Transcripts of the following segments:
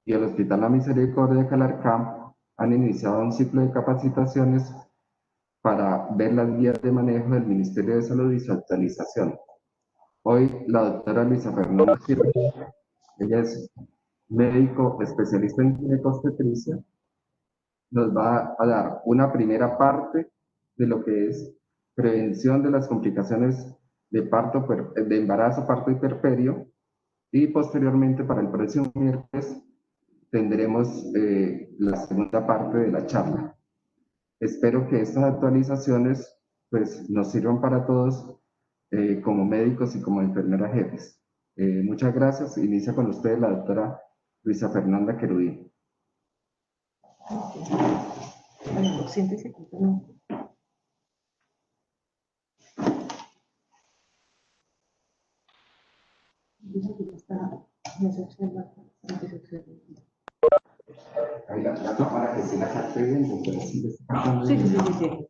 y el Hospital La Misericordia de Calarcá han iniciado un ciclo de capacitaciones para ver las guías de manejo del Ministerio de Salud y su actualización. Hoy la doctora Luisa Fernanda Sirve, ella es médico especialista en ginecobstetricia, nos va a dar una primera parte de lo que es prevención de las complicaciones de parto, de embarazo, parto y puerperio, y posteriormente para el próximo miércoles tendremos la segunda parte de la charla. Espero que estas actualizaciones pues, nos sirvan para todos como médicos y como enfermeras jefes. Muchas gracias. Inicia con ustedes la doctora Luisa Fernanda Querudín. Bueno, siéntese aquí. Ahí la cámara que se la capte bien, doctora, sí, Sí.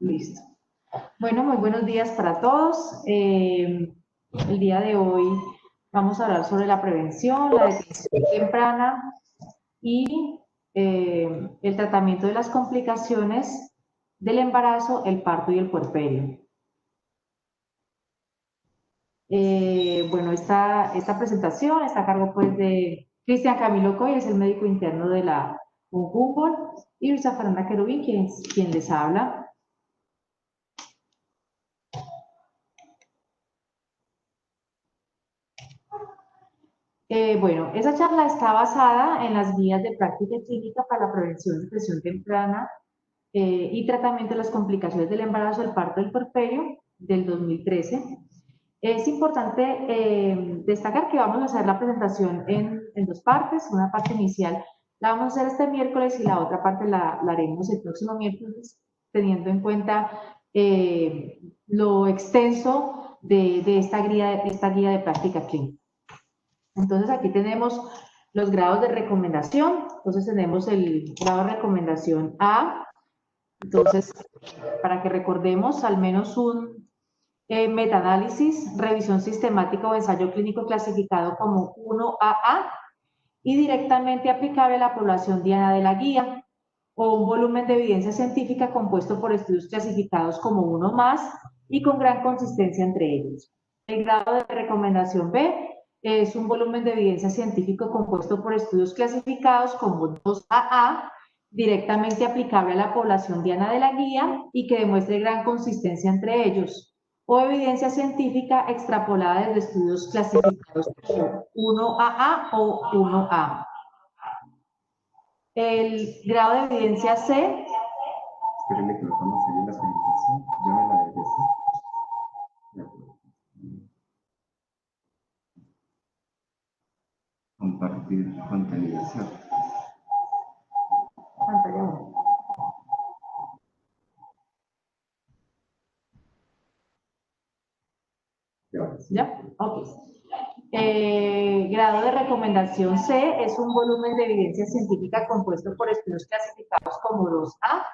Listo. Bueno, muy buenos días para todos. El día de hoy vamos a hablar sobre la prevención, la detección temprana y el tratamiento de las complicaciones del embarazo, el parto y el puerperio. Bueno, esta presentación está a cargo pues de Cristian Camilo Coy, es el médico interno de la Humboldt, y Luisa Fernanda Querubín, quien les habla. Bueno, esa charla está basada en las guías de práctica clínica para la prevención de detección temprana y tratamiento de las complicaciones del embarazo, el parto y el puerperio del 2013. Es importante destacar que vamos a hacer la presentación en dos partes. Una parte inicial la vamos a hacer este miércoles y la otra parte la haremos el próximo miércoles, teniendo en cuenta lo extenso de esta guía de práctica clínica. Entonces aquí tenemos los grados de recomendación. Entonces tenemos el grado de recomendación A. Entonces, para que recordemos, al menos un metaanálisis, revisión sistemática o ensayo clínico clasificado como 1AA y directamente aplicable a la población diana de la guía, o un volumen de evidencia científica compuesto por estudios clasificados como 1 más y con gran consistencia entre ellos. El grado de recomendación B es un volumen de evidencia científico compuesto por estudios clasificados como 2AA, directamente aplicable a la población diana de la guía y que demuestre gran consistencia entre ellos, o evidencia científica extrapolada desde estudios clasificados como 1AA o 1A. El grado de evidencia C. Espérenme que lo vamos a seguir la presentación. Ya me la regresé. Compartir contenido. Pantalla 1. ¿Ya? Ok. Grado de recomendación C es un volumen de evidencia científica compuesto por estudios clasificados como 2A,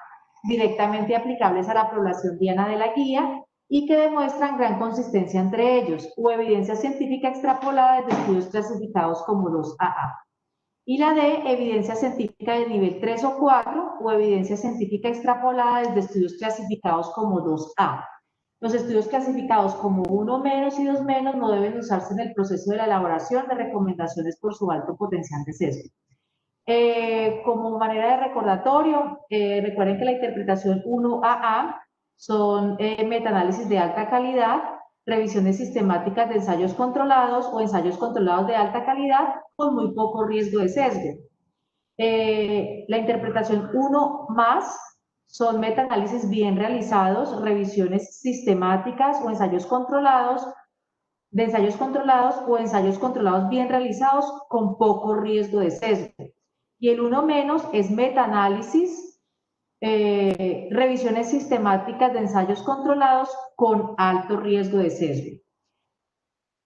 directamente aplicables a la población diana de la guía y que demuestran gran consistencia entre ellos, o evidencia científica extrapolada desde estudios clasificados como 2AA. Y la D, evidencia científica de nivel 3 o 4, o evidencia científica extrapolada desde estudios clasificados como 2A. Los estudios clasificados como 1 menos y 2 menos no deben usarse en el proceso de la elaboración de recomendaciones por su alto potencial de sesgo. Como manera de recordatorio, recuerden que la interpretación 1AA son metaanálisis de alta calidad, revisiones sistemáticas de ensayos controlados o ensayos controlados de alta calidad con muy poco riesgo de sesgo. La interpretación 1 más son metaanálisis bien realizados, revisiones sistemáticas o ensayos controlados, de ensayos controlados o ensayos controlados bien realizados con poco riesgo de sesgo. Y el 1 menos es metaanálisis, revisiones sistemáticas de ensayos controlados con alto riesgo de sesgo.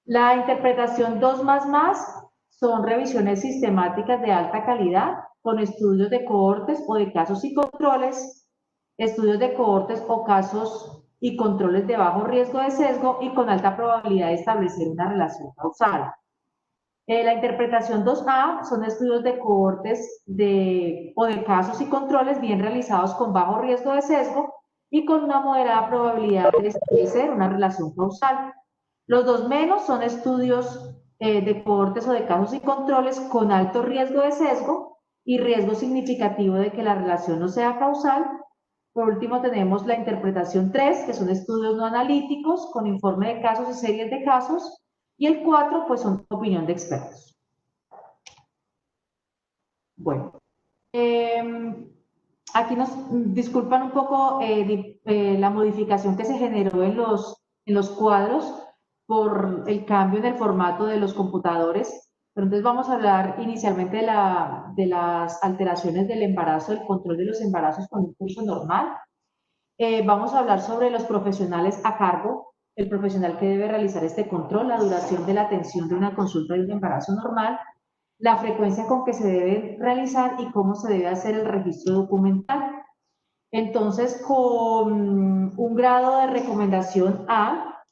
La interpretación 2 más son revisiones sistemáticas de alta calidad con estudios de cohortes o de casos y controles estudios de cohortes o casos y controles de bajo riesgo de sesgo y con alta probabilidad de establecer una relación causal. La interpretación 2A son estudios de cohortes o de casos y controles bien realizados con bajo riesgo de sesgo y con una moderada probabilidad de establecer una relación causal. Los 2 menos son estudios de cohortes o de casos y controles con alto riesgo de sesgo y riesgo significativo de que la relación no sea causal. Por último tenemos la interpretación 3, que son estudios no analíticos con informe de casos y series de casos. Y el 4, pues son opinión de expertos. Bueno, aquí nos disculpan un poco la modificación que se generó en los cuadros por el cambio en el formato de los computadores. Pero entonces vamos a hablar inicialmente de las alteraciones del embarazo, el control de los embarazos con un curso normal. Vamos a hablar sobre los profesionales a cargo, el profesional que debe realizar este control, la duración de la atención de una consulta de un embarazo normal, la frecuencia con que se debe realizar y cómo se debe hacer el registro documental. Entonces, con un grado de recomendación A,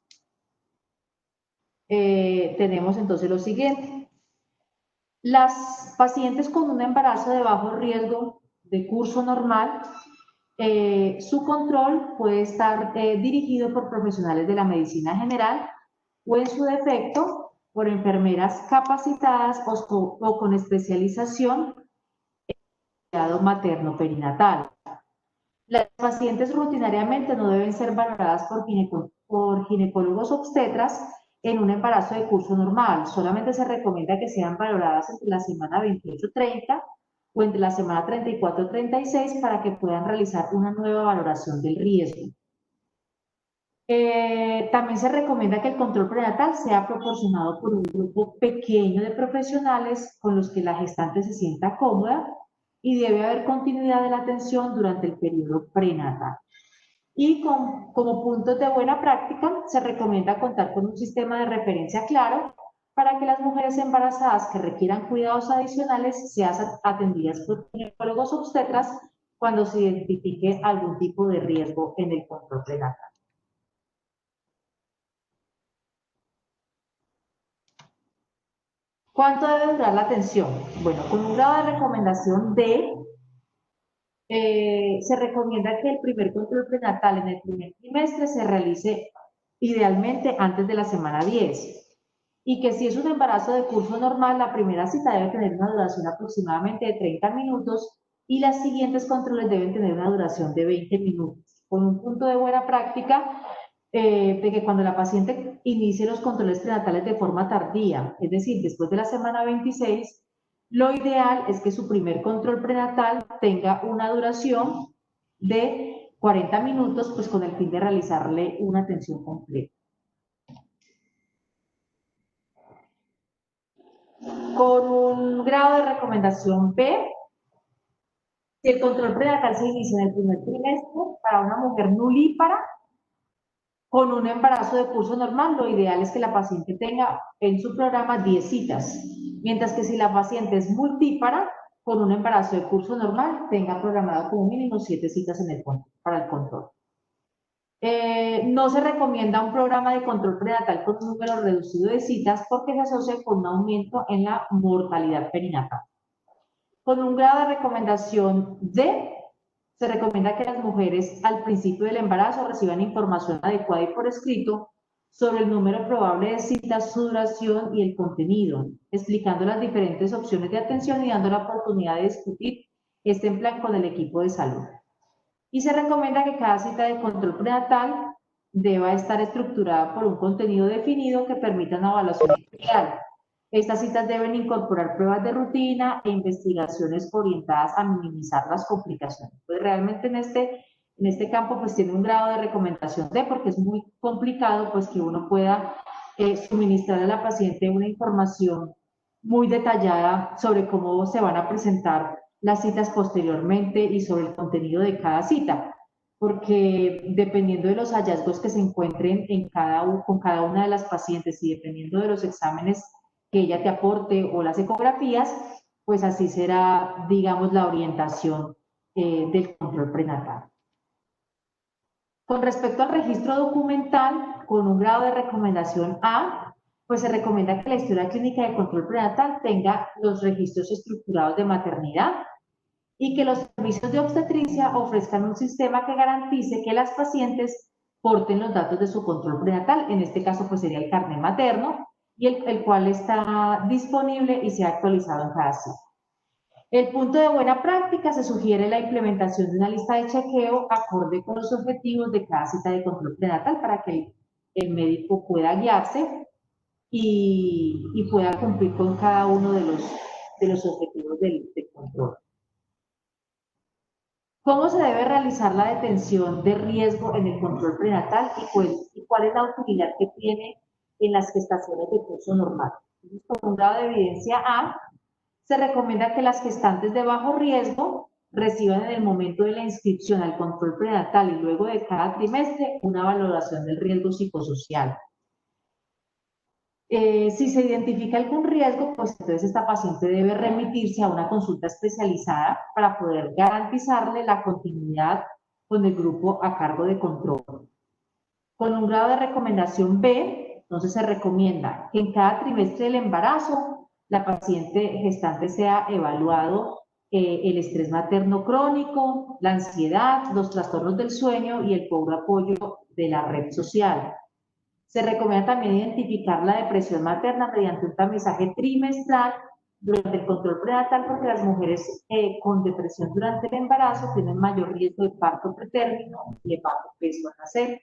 tenemos entonces lo siguiente. Las pacientes con un embarazo de bajo riesgo de curso normal, su control puede estar dirigido por profesionales de la medicina general o en su defecto por enfermeras capacitadas o con especialización en cuidado materno-perinatal. Las pacientes rutinariamente no deben ser valoradas por ginecólogos obstetras en un embarazo de curso normal. Solamente se recomienda que sean valoradas entre la semana 28-30 o entre la semana 34-36 para que puedan realizar una nueva valoración del riesgo. También se recomienda que el control prenatal sea proporcionado por un grupo pequeño de profesionales con los que la gestante se sienta cómoda y debe haber continuidad de la atención durante el periodo prenatal. Y como puntos de buena práctica, se recomienda contar con un sistema de referencia claro para que las mujeres embarazadas que requieran cuidados adicionales sean atendidas por ginecólogos obstetras cuando se identifique algún tipo de riesgo en el control prenatal. ¿Cuánto debe durar la atención? Bueno, con un grado de recomendación D, se recomienda que el primer control prenatal en el primer trimestre se realice idealmente antes de la semana 10 y que si es un embarazo de curso normal, la primera cita debe tener una duración aproximadamente de 30 minutos y las siguientes controles deben tener una duración de 20 minutos. Con un punto de buena práctica de que cuando la paciente inicie los controles prenatales de forma tardía, es decir, después de la semana 26, lo ideal es que su primer control prenatal tenga una duración de 40 minutos, pues con el fin de realizarle una atención completa. Con un grado de recomendación B, si el control prenatal se inicia en el primer trimestre, para una mujer nulípara, con un embarazo de curso normal, lo ideal es que la paciente tenga en su programa 10 citas, mientras que si la paciente es multípara, con un embarazo de curso normal, tenga programado como mínimo 7 citas para el control. No se recomienda un programa de control prenatal con un número reducido de citas porque se asocia con un aumento en la mortalidad perinatal. Con un grado de recomendación D, se recomienda que las mujeres al principio del embarazo reciban información adecuada y por escrito sobre el número probable de citas, su duración y el contenido, explicando las diferentes opciones de atención y dando la oportunidad de discutir este en plan con el equipo de salud. Y se recomienda que cada cita de control prenatal deba estar estructurada por un contenido definido que permita una evaluación integral. Estas citas deben incorporar pruebas de rutina e investigaciones orientadas a minimizar las complicaciones. Pues realmente en este campo pues tiene un grado de recomendación D porque es muy complicado pues que uno pueda suministrar a la paciente una información muy detallada sobre cómo se van a presentar las citas posteriormente y sobre el contenido de cada cita, porque dependiendo de los hallazgos que se encuentren con cada una de las pacientes y dependiendo de los exámenes que ella te aporte o las ecografías, pues así será, digamos, la orientación del control prenatal. Con respecto al registro documental, con un grado de recomendación A, pues se recomienda que la historia clínica de control prenatal tenga los registros estructurados de maternidad y que los servicios de obstetricia ofrezcan un sistema que garantice que las pacientes porten los datos de su control prenatal, en este caso pues sería el carnet materno, y el cual está disponible y sea actualizado en cada cita. El punto de buena práctica: se sugiere la implementación de una lista de chequeo acorde con los objetivos de cada cita de control prenatal para que el médico pueda guiarse y pueda cumplir con cada uno de los objetivos del control. ¿Cómo se debe realizar la detención de riesgo en el control prenatal y cuál es la utilidad que tiene en las gestaciones de curso normal? Entonces, con un grado de evidencia A, se recomienda que las gestantes de bajo riesgo reciban en el momento de la inscripción al control prenatal y luego de cada trimestre una valoración del riesgo psicosocial. Si se identifica algún riesgo, pues entonces esta paciente debe remitirse a una consulta especializada para poder garantizarle la continuidad con el grupo a cargo de control. Con un grado de recomendación B, entonces se recomienda que en cada trimestre del embarazo la paciente gestante sea evaluado el estrés materno crónico, la ansiedad, los trastornos del sueño y el pobre apoyo de la red social. Se recomienda también identificar la depresión materna mediante un tamizaje trimestral durante el control prenatal, porque las mujeres con depresión durante el embarazo tienen mayor riesgo de parto pretérmino y de bajo peso al nacer.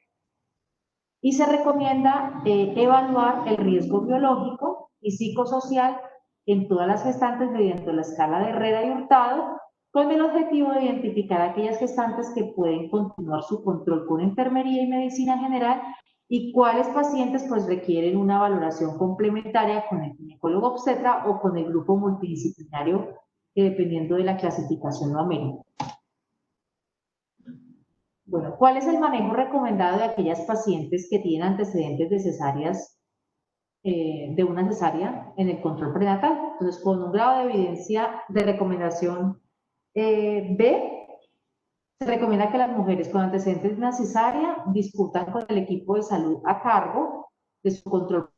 Y se recomienda evaluar el riesgo biológico y psicosocial en todas las gestantes mediante la escala de Herrera y Hurtado, con el objetivo de identificar aquellas gestantes que pueden continuar su control con enfermería y medicina general y cuáles pacientes pues requieren una valoración complementaria con el ginecólogo obstetra o con el grupo multidisciplinario, dependiendo de la clasificación no amerita. Bueno, ¿cuál es el manejo recomendado de aquellas pacientes que tienen antecedentes de cesáreas, de una cesárea en el control prenatal? Entonces, con un grado de evidencia de recomendación B, se recomienda que las mujeres con antecedentes de una cesárea discutan con el equipo de salud a cargo de su control,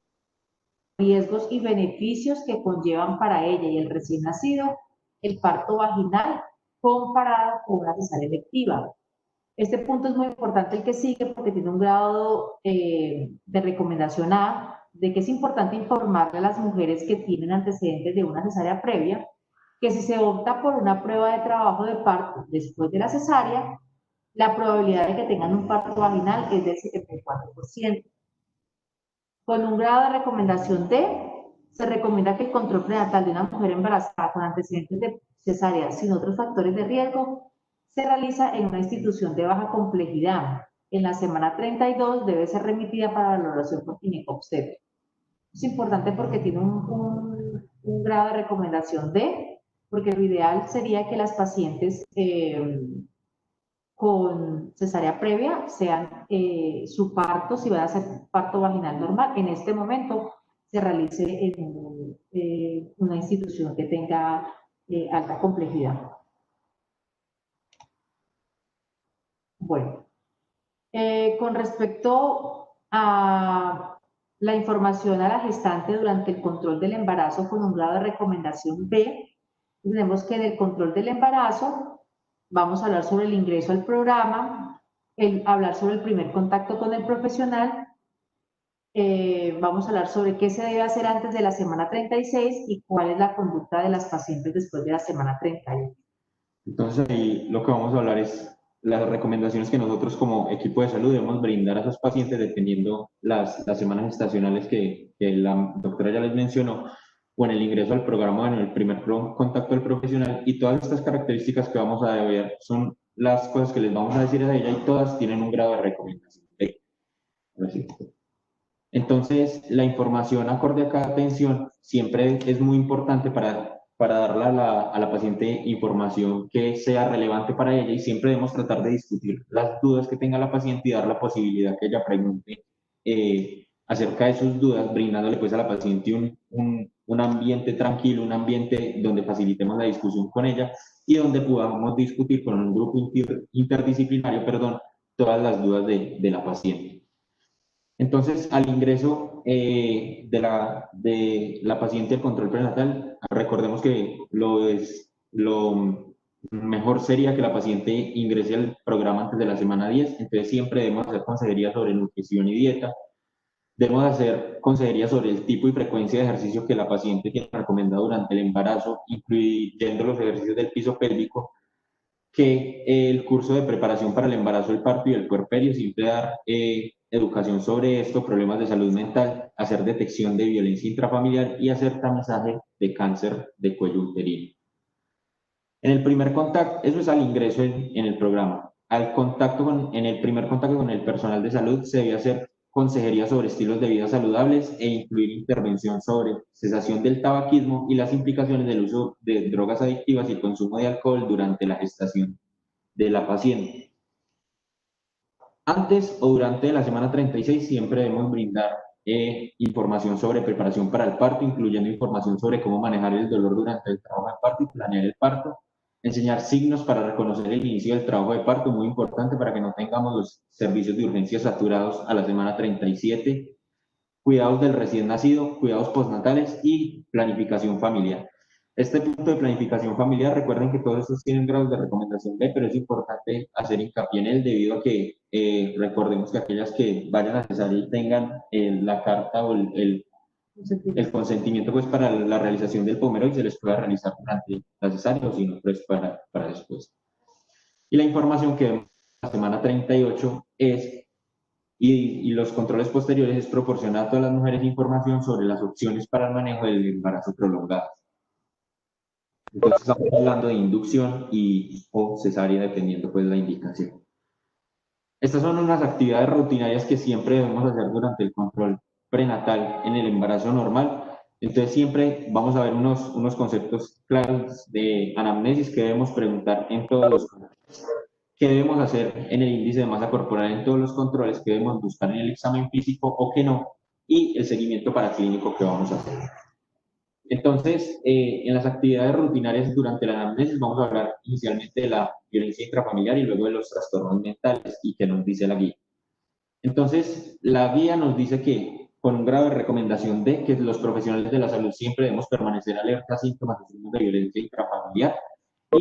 riesgos y beneficios que conllevan para ella y el recién nacido el parto vaginal comparado con una cesárea electiva. Este punto es muy importante, el que sigue, porque tiene un grado de recomendación A, de que es importante informarle a las mujeres que tienen antecedentes de una cesárea previa, que si se opta por una prueba de trabajo de parto después de la cesárea, la probabilidad de que tengan un parto vaginal es del 74%. Con un grado de recomendación D, se recomienda que el control prenatal de una mujer embarazada con antecedentes de cesárea sin otros factores de riesgo se realiza en una institución de baja complejidad. En la semana 32 debe ser remitida para valoración por ginecobstetra. Es importante porque tiene un grado de recomendación D, porque lo ideal sería que las pacientes con cesárea previa sean su parto, si va a ser parto vaginal normal, en este momento se realice en una institución que tenga alta complejidad. Bueno, con respecto a la información a la gestante durante el control del embarazo con un grado de recomendación B, tenemos que en el control del embarazo vamos a hablar sobre el ingreso al programa, hablar sobre el primer contacto con el profesional, vamos a hablar sobre qué se debe hacer antes de la semana 36 y cuál es la conducta de las pacientes después de la semana 31. Entonces ahí lo que vamos a hablar es las recomendaciones que nosotros como equipo de salud debemos brindar a esos pacientes dependiendo las semanas gestacionales que la doctora ya les mencionó, o en el ingreso al programa, en el primer contacto del profesional, y todas estas características que vamos a ver son las cosas que les vamos a decir a ella y todas tienen un grado de recomendación. Entonces, la información acorde a cada atención siempre es muy importante para darle a la paciente información que sea relevante para ella, y siempre debemos tratar de discutir las dudas que tenga la paciente y dar la posibilidad que ella pregunte acerca de sus dudas, brindándole pues a la paciente un ambiente tranquilo, un ambiente donde facilitemos la discusión con ella y donde podamos discutir con un grupo interdisciplinario, todas las dudas de la paciente. Entonces, al ingreso de la paciente al control prenatal, recordemos que lo mejor sería que la paciente ingrese al programa antes de la semana 10, entonces siempre debemos hacer consejería sobre nutrición y dieta, debemos hacer consejería sobre el tipo y frecuencia de ejercicio que la paciente tiene recomendado durante el embarazo, incluyendo los ejercicios del piso pélvico, que el curso de preparación para el embarazo, el parto y el puerperio, siempre dar educación sobre esto, problemas de salud mental, hacer detección de violencia intrafamiliar y hacer tamizaje de cáncer de cuello uterino. En el primer contacto, eso es al ingreso en el programa. En el primer contacto con el personal de salud se debe hacer consejería sobre estilos de vida saludables e incluir intervención sobre cesación del tabaquismo y las implicaciones del uso de drogas adictivas y el consumo de alcohol durante la gestación de la paciente. Antes o durante la semana 36 siempre debemos brindar información sobre preparación para el parto, incluyendo información sobre cómo manejar el dolor durante el trabajo de parto y planear el parto, enseñar signos para reconocer el inicio del trabajo de parto, muy importante para que no tengamos los servicios de urgencia saturados a la semana 37, cuidados del recién nacido, cuidados postnatales y planificación familiar. Este punto de planificación familiar, recuerden que todos estos tienen grados de recomendación B, pero es importante hacer hincapié en él debido a que recordemos que aquellas que vayan a cesárea y tengan la carta o el consentimiento pues para la realización del pomero y se les pueda realizar durante la cesárea o si no, pues para después. Y la información que vemos en la semana 38 es y los controles posteriores es proporcionar a todas las mujeres información sobre las opciones para el manejo del embarazo prolongado. Entonces estamos hablando de inducción o cesárea dependiendo pues la indicación. Estas son unas actividades rutinarias que siempre debemos hacer durante el control prenatal en el embarazo normal. Entonces siempre vamos a ver unos conceptos claros de anamnesis que debemos preguntar en todos los controles. ¿Qué debemos hacer en el índice de masa corporal en todos los controles? ¿Qué debemos buscar en el examen físico o qué no? Y el seguimiento paraclínico que vamos a hacer. Entonces, en las actividades rutinarias durante la anamnesis vamos a hablar inicialmente de la violencia intrafamiliar y luego de los trastornos mentales y qué nos dice la guía. Entonces, la guía nos dice que con un grado de recomendación D, que los profesionales de la salud siempre debemos permanecer alerta a síntomas y signos de violencia intrafamiliar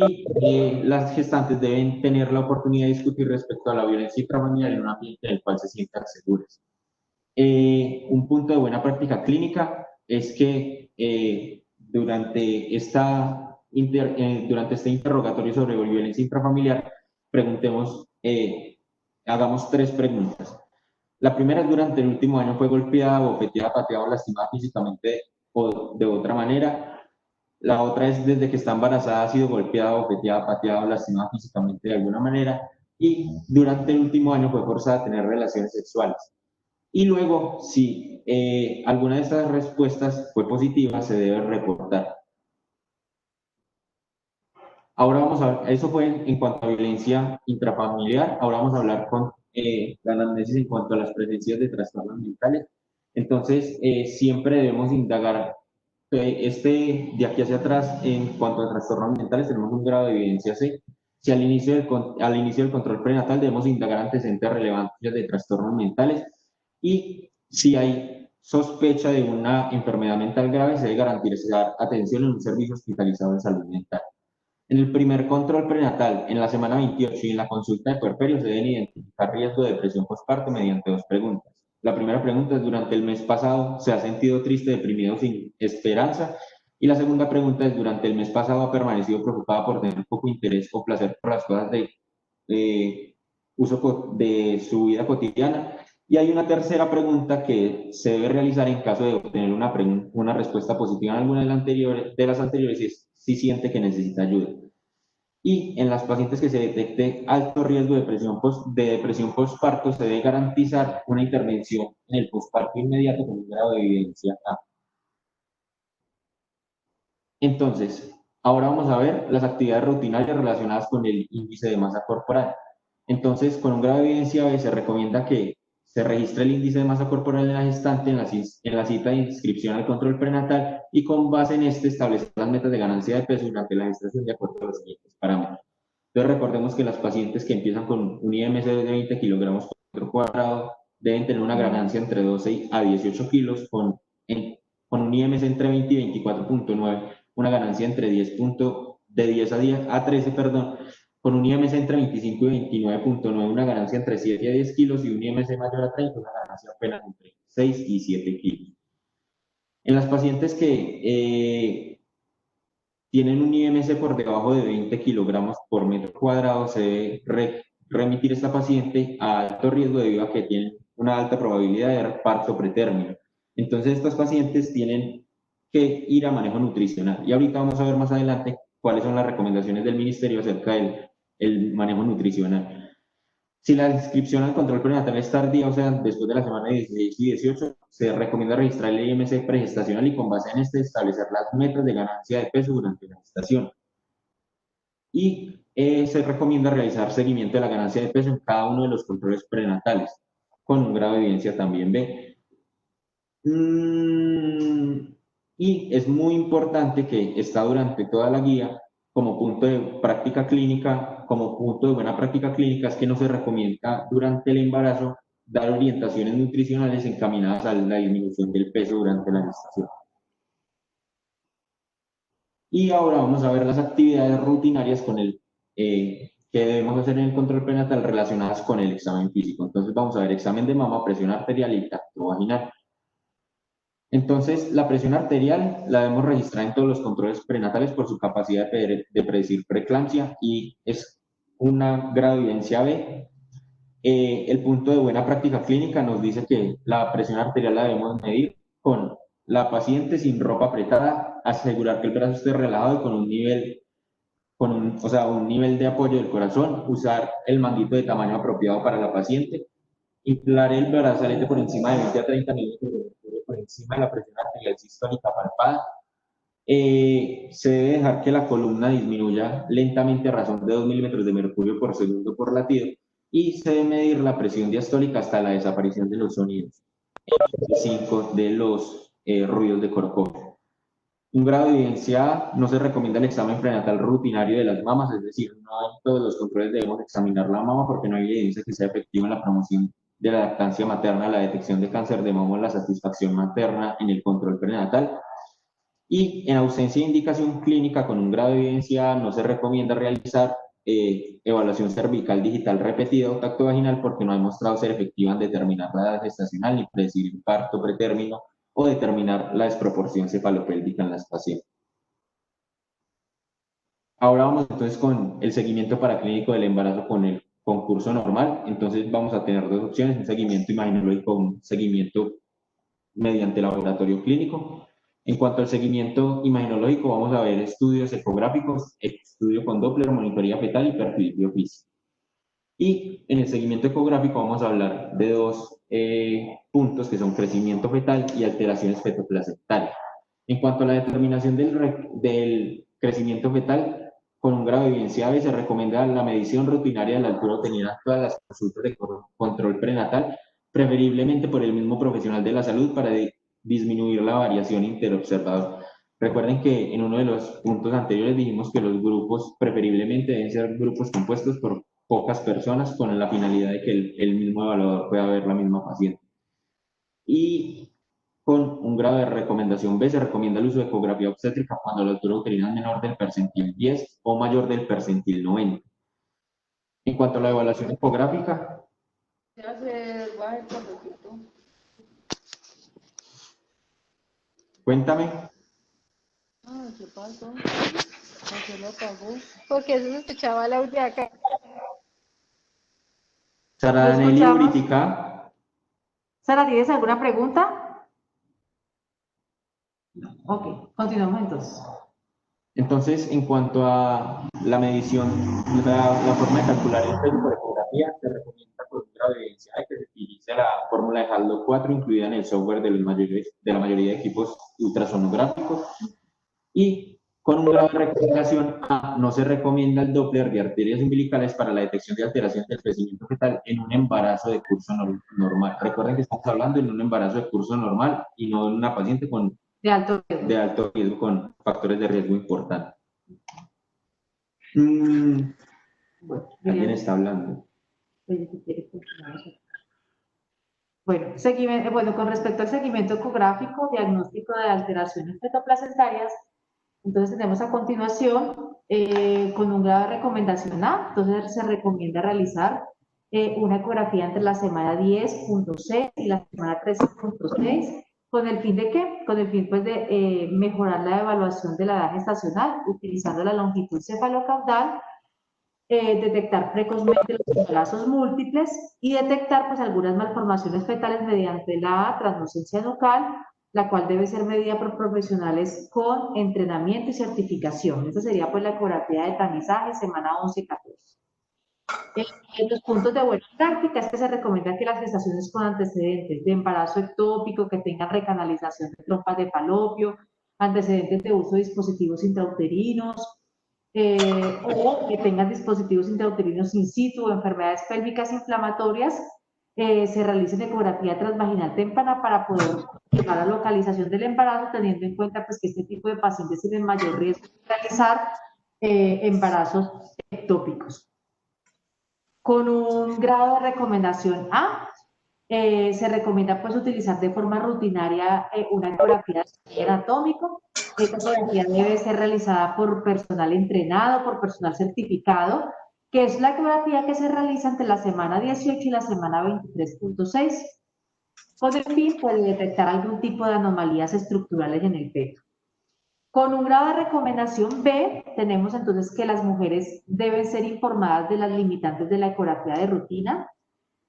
y las gestantes deben tener la oportunidad de discutir respecto a la violencia intrafamiliar en un ambiente en el cual se sientan seguras. Un punto de buena práctica clínica es que durante este interrogatorio sobre violencia intrafamiliar, hagamos 3 preguntas. La primera es: ¿durante el último año fue golpeada, bofeteada, pateada o lastimada físicamente o de otra manera? La otra es: ¿desde que está embarazada ha sido golpeada, bofeteada, pateada o lastimada físicamente de alguna manera? Y durante el último año fue forzada a tener relaciones sexuales. Y luego, si alguna de estas respuestas fue positiva, se debe reportar. Ahora vamos a ver, eso fue en cuanto a violencia intrafamiliar. Ahora vamos a hablar con la anamnesis en cuanto a las presencias de trastornos mentales. Entonces, siempre debemos indagar de aquí hacia atrás, en cuanto a trastornos mentales, tenemos un grado de evidencia C. Si al inicio del control prenatal debemos indagar antecedentes relevantes de trastornos mentales y si hay sospecha de una enfermedad mental grave, se debe garantizar atención en un servicio hospitalizado de salud mental. En el primer control prenatal, en la semana 28 y en la consulta de puerperio, se deben identificar riesgo de depresión postparto mediante 2 preguntas. La primera pregunta es: ¿durante el mes pasado se ha sentido triste, deprimido, sin esperanza? Y la segunda pregunta es: ¿durante el mes pasado ha permanecido preocupada por tener poco interés o placer por las cosas de uso de su vida cotidiana? Y hay una tercera pregunta que se debe realizar en caso de obtener una respuesta positiva en alguna de las anteriores, y es si siente que necesita ayuda. Y en las pacientes que se detecte alto riesgo de depresión postparto, se debe garantizar una intervención en el postparto inmediato con un grado de evidencia A. Entonces, ahora vamos a ver las actividades rutinarias relacionadas con el índice de masa corporal. Entonces, con un grado de evidencia B, se recomienda que se registre el índice de masa corporal en la gestante en la cita de inscripción al control prenatal y con base en este establecer las metas de ganancia de peso durante la gestación de acuerdo a los siguientes parámetros. Entonces recordemos que las pacientes que empiezan con un IMC de 20 kilogramos por metro cuadrado deben tener una ganancia entre 12 a 18 kilos, con un IMC entre 20 y 24.9, una ganancia entre 10 a 13, perdón, con un IMC entre 25 y 29.9, una ganancia entre 7 a 10 kilos, y un IMC mayor a 30, una ganancia apenas entre 6 y 7 kilos. En las pacientes que tienen un IMC por debajo de 20 kilogramos por metro cuadrado, se debe remitir esta paciente a alto riesgo debido a que tienen una alta probabilidad de parto pretérmino. Entonces, estos pacientes tienen que ir a manejo nutricional. Y ahorita vamos a ver más adelante cuáles son las recomendaciones del ministerio acerca del manejo nutricional. Si la inscripción al control prenatal es tardía, o sea, después de la semana 16 y 18, se recomienda registrar el IMC pregestacional y con base en este establecer las metas de ganancia de peso durante la gestación. Y se recomienda realizar seguimiento de la ganancia de peso en cada uno de los controles prenatales, con un grado de evidencia también B. Y es muy importante que está durante toda la guía como punto de práctica clínica, como punto de buena práctica clínica, es que no se recomienda durante el embarazo dar orientaciones nutricionales encaminadas a la disminución del peso durante la gestación. Y ahora vamos a ver las actividades rutinarias que debemos hacer en el control prenatal relacionadas con el examen físico. Entonces vamos a ver examen de mama, presión arterial y tacto vaginal. Entonces, la presión arterial la debemos registrar en todos los controles prenatales por su capacidad de predecir preeclampsia y es una grado de evidencia B. El punto de buena práctica clínica nos dice que la presión arterial la debemos medir con la paciente sin ropa apretada, asegurar que el brazo esté relajado y con un nivel, un nivel de apoyo del corazón, usar el manguito de tamaño apropiado para la paciente, inflar el brazalete por encima de 20 a 30 milímetros por encima de la presión arterial sistólica palpada. Se debe dejar que la columna disminuya lentamente a razón de 2 milímetros de mercurio por segundo por latido y se debe medir la presión diastólica hasta la desaparición de los sonidos, 5 de los ruidos de corcovio. Un grado de evidencia A, no se recomienda el examen prenatal rutinario de las mamas, es decir, no en todos los controles debemos examinar la mama porque no hay evidencia que sea efectiva en la promoción de la lactancia materna, la detección de cáncer de mama o la satisfacción materna en el control prenatal. Y en ausencia de indicación clínica con un grado de evidencia no se recomienda realizar evaluación cervical digital repetida o tacto vaginal porque no ha demostrado ser efectiva en determinar la edad gestacional ni predecir el parto pretérmino o determinar la desproporción cefalopélvica en las pacientes. Ahora vamos entonces con el seguimiento paraclínico del embarazo con el concurso normal. Entonces vamos a tener dos opciones, un seguimiento imaginológico, un seguimiento mediante laboratorio clínico. En cuanto al seguimiento imaginológico, vamos a ver estudios ecográficos, estudio con Doppler, monitoría fetal y perfil biofísico. Y en el seguimiento ecográfico vamos a hablar de dos puntos que son crecimiento fetal y alteraciones fetoplacentarias. En cuanto a la determinación del crecimiento fetal, con un grado de evidencia B se recomienda la medición rutinaria de la altura obtenida en todas las consultas de control prenatal, preferiblemente por el mismo profesional de la salud para disminuir la variación interobservador. Recuerden que en uno de los puntos anteriores dijimos que los grupos preferiblemente deben ser grupos compuestos por pocas personas con la finalidad de que el mismo evaluador pueda ver la misma paciente. Y con un grado de recomendación B se recomienda el uso de ecografía obstétrica cuando la altura uterina es menor del percentil 10 o mayor del percentil 90. En cuanto a la evaluación ecográfica, cuéntame. ¿Qué pasó? ¿Por qué lo apagó? Porque eso se escuchaba el audio acá. Sara Danelli, Uritica. Sara, ¿tienes alguna pregunta? Ok, continuamos entonces. Entonces, en cuanto a la medición, la forma de calcular el peso por ecografía, se recomienda por un grado de evidencia que se utilice la fórmula de Haldor 4 incluida en el software de la mayoría de equipos ultrasonográficos. Y con un grado de recomendación A, no se recomienda el Doppler de arterias umbilicales para la detección de alteraciones del crecimiento fetal en un embarazo de curso normal. Recuerden que estamos hablando en un embarazo de curso normal y no en una paciente de alto riesgo con factores de riesgo importantes. Bueno, Alguien está hablando. Bueno, con respecto al seguimiento ecográfico, diagnóstico de alteraciones fetoplacentarias, entonces tenemos a continuación con un grado de recomendación A, entonces se recomienda realizar una ecografía entre la semana 10.6 y la semana 13.6, ¿con el fin de qué? Con el fin pues de mejorar la evaluación de la edad gestacional, utilizando la longitud cefalocaudal, detectar precozmente los embarazos múltiples y detectar pues algunas malformaciones fetales mediante la translucencia nucal, la cual debe ser medida por profesionales con entrenamiento y certificación. Esta sería pues la ecografía de tamizaje semana 11-14. Los puntos de buena práctica es que se recomienda que las gestaciones con antecedentes de embarazo ectópico, que tengan recanalización de trompas de falopio, antecedentes de uso de dispositivos intrauterinos, o que tengan dispositivos intrauterinos in situ o enfermedades pélvicas inflamatorias, se realicen ecografía transvaginal temprana para poder confirmar la localización del embarazo, teniendo en cuenta pues, que este tipo de pacientes tienen mayor riesgo de realizar embarazos ectópicos. Con un grado de recomendación A, se recomienda pues utilizar de forma rutinaria una ecografía anatómico. Esta ecografía debe ser realizada por personal entrenado, por personal certificado, que es la ecografía que se realiza entre la semana 18 y la semana 23.6, con el fin de detectar algún tipo de anomalías estructurales en el feto. Con un grado de recomendación B, tenemos entonces que las mujeres deben ser informadas de las limitantes de la ecografía de rutina,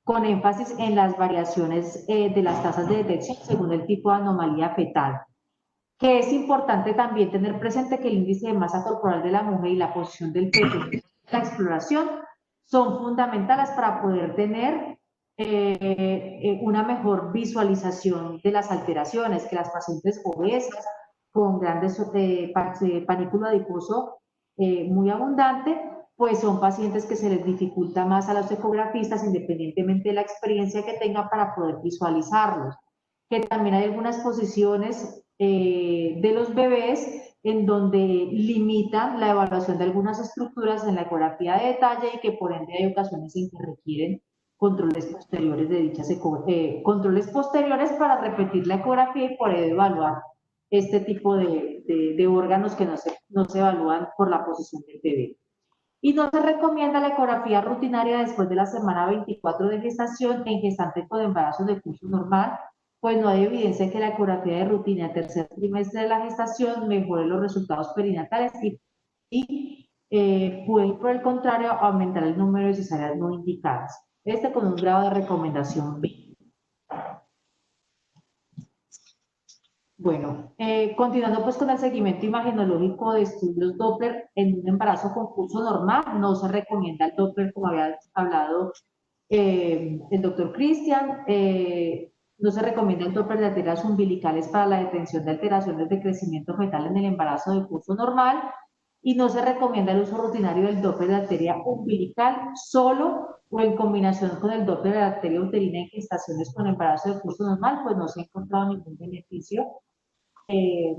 con énfasis en las variaciones de las tasas de detección según el tipo de anomalía fetal. Que es importante también tener presente que el índice de masa corporal de la mujer y la posición del feto en la exploración son fundamentales para poder tener una mejor visualización de las alteraciones, que las pacientes obesas con grandes panículo adiposo muy abundante, pues son pacientes que se les dificulta más a los ecografistas, independientemente de la experiencia que tengan, para poder visualizarlos. Que también hay algunas posiciones de los bebés en donde limitan la evaluación de algunas estructuras en la ecografía de detalle y que por ende hay ocasiones en que requieren controles posteriores de dichas controles posteriores para repetir la ecografía y poder evaluar este tipo de órganos que no se evalúan por la posición del bebé. Y no se recomienda la ecografía rutinaria después de la semana 24 de gestación en gestantes con embarazo de curso normal, pues no hay evidencia de que la ecografía de rutina en tercer trimestre de la gestación mejore los resultados perinatales y puede, por el contrario, aumentar el número de cesáreas no indicadas. Este con un grado de recomendación B. Bueno, continuando pues con el seguimiento imagenológico de estudios Doppler en un embarazo con curso normal, no se recomienda el Doppler como había hablado el doctor Cristian, no se recomienda el Doppler de arterias umbilicales para la detención de alteraciones de crecimiento fetal en el embarazo de curso normal y no se recomienda el uso rutinario del Doppler de arteria umbilical solo o en combinación con el Doppler de arteria uterina en gestaciones con embarazo de curso normal, pues no se ha encontrado ningún beneficio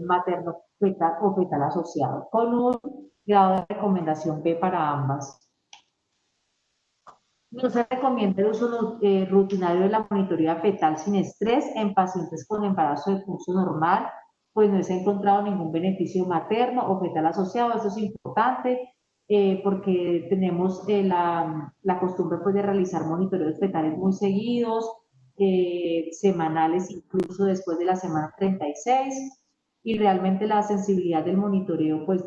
materno fetal o fetal asociado, con un grado de recomendación B para ambas. No se recomienda el uso rutinario de la monitoría fetal sin estrés en pacientes con embarazo de curso normal, pues no se ha encontrado ningún beneficio materno o fetal asociado. Esto es importante porque tenemos la costumbre pues, de realizar monitoreos fetales muy seguidos, semanales incluso después de la semana 36, y realmente la sensibilidad del monitoreo pues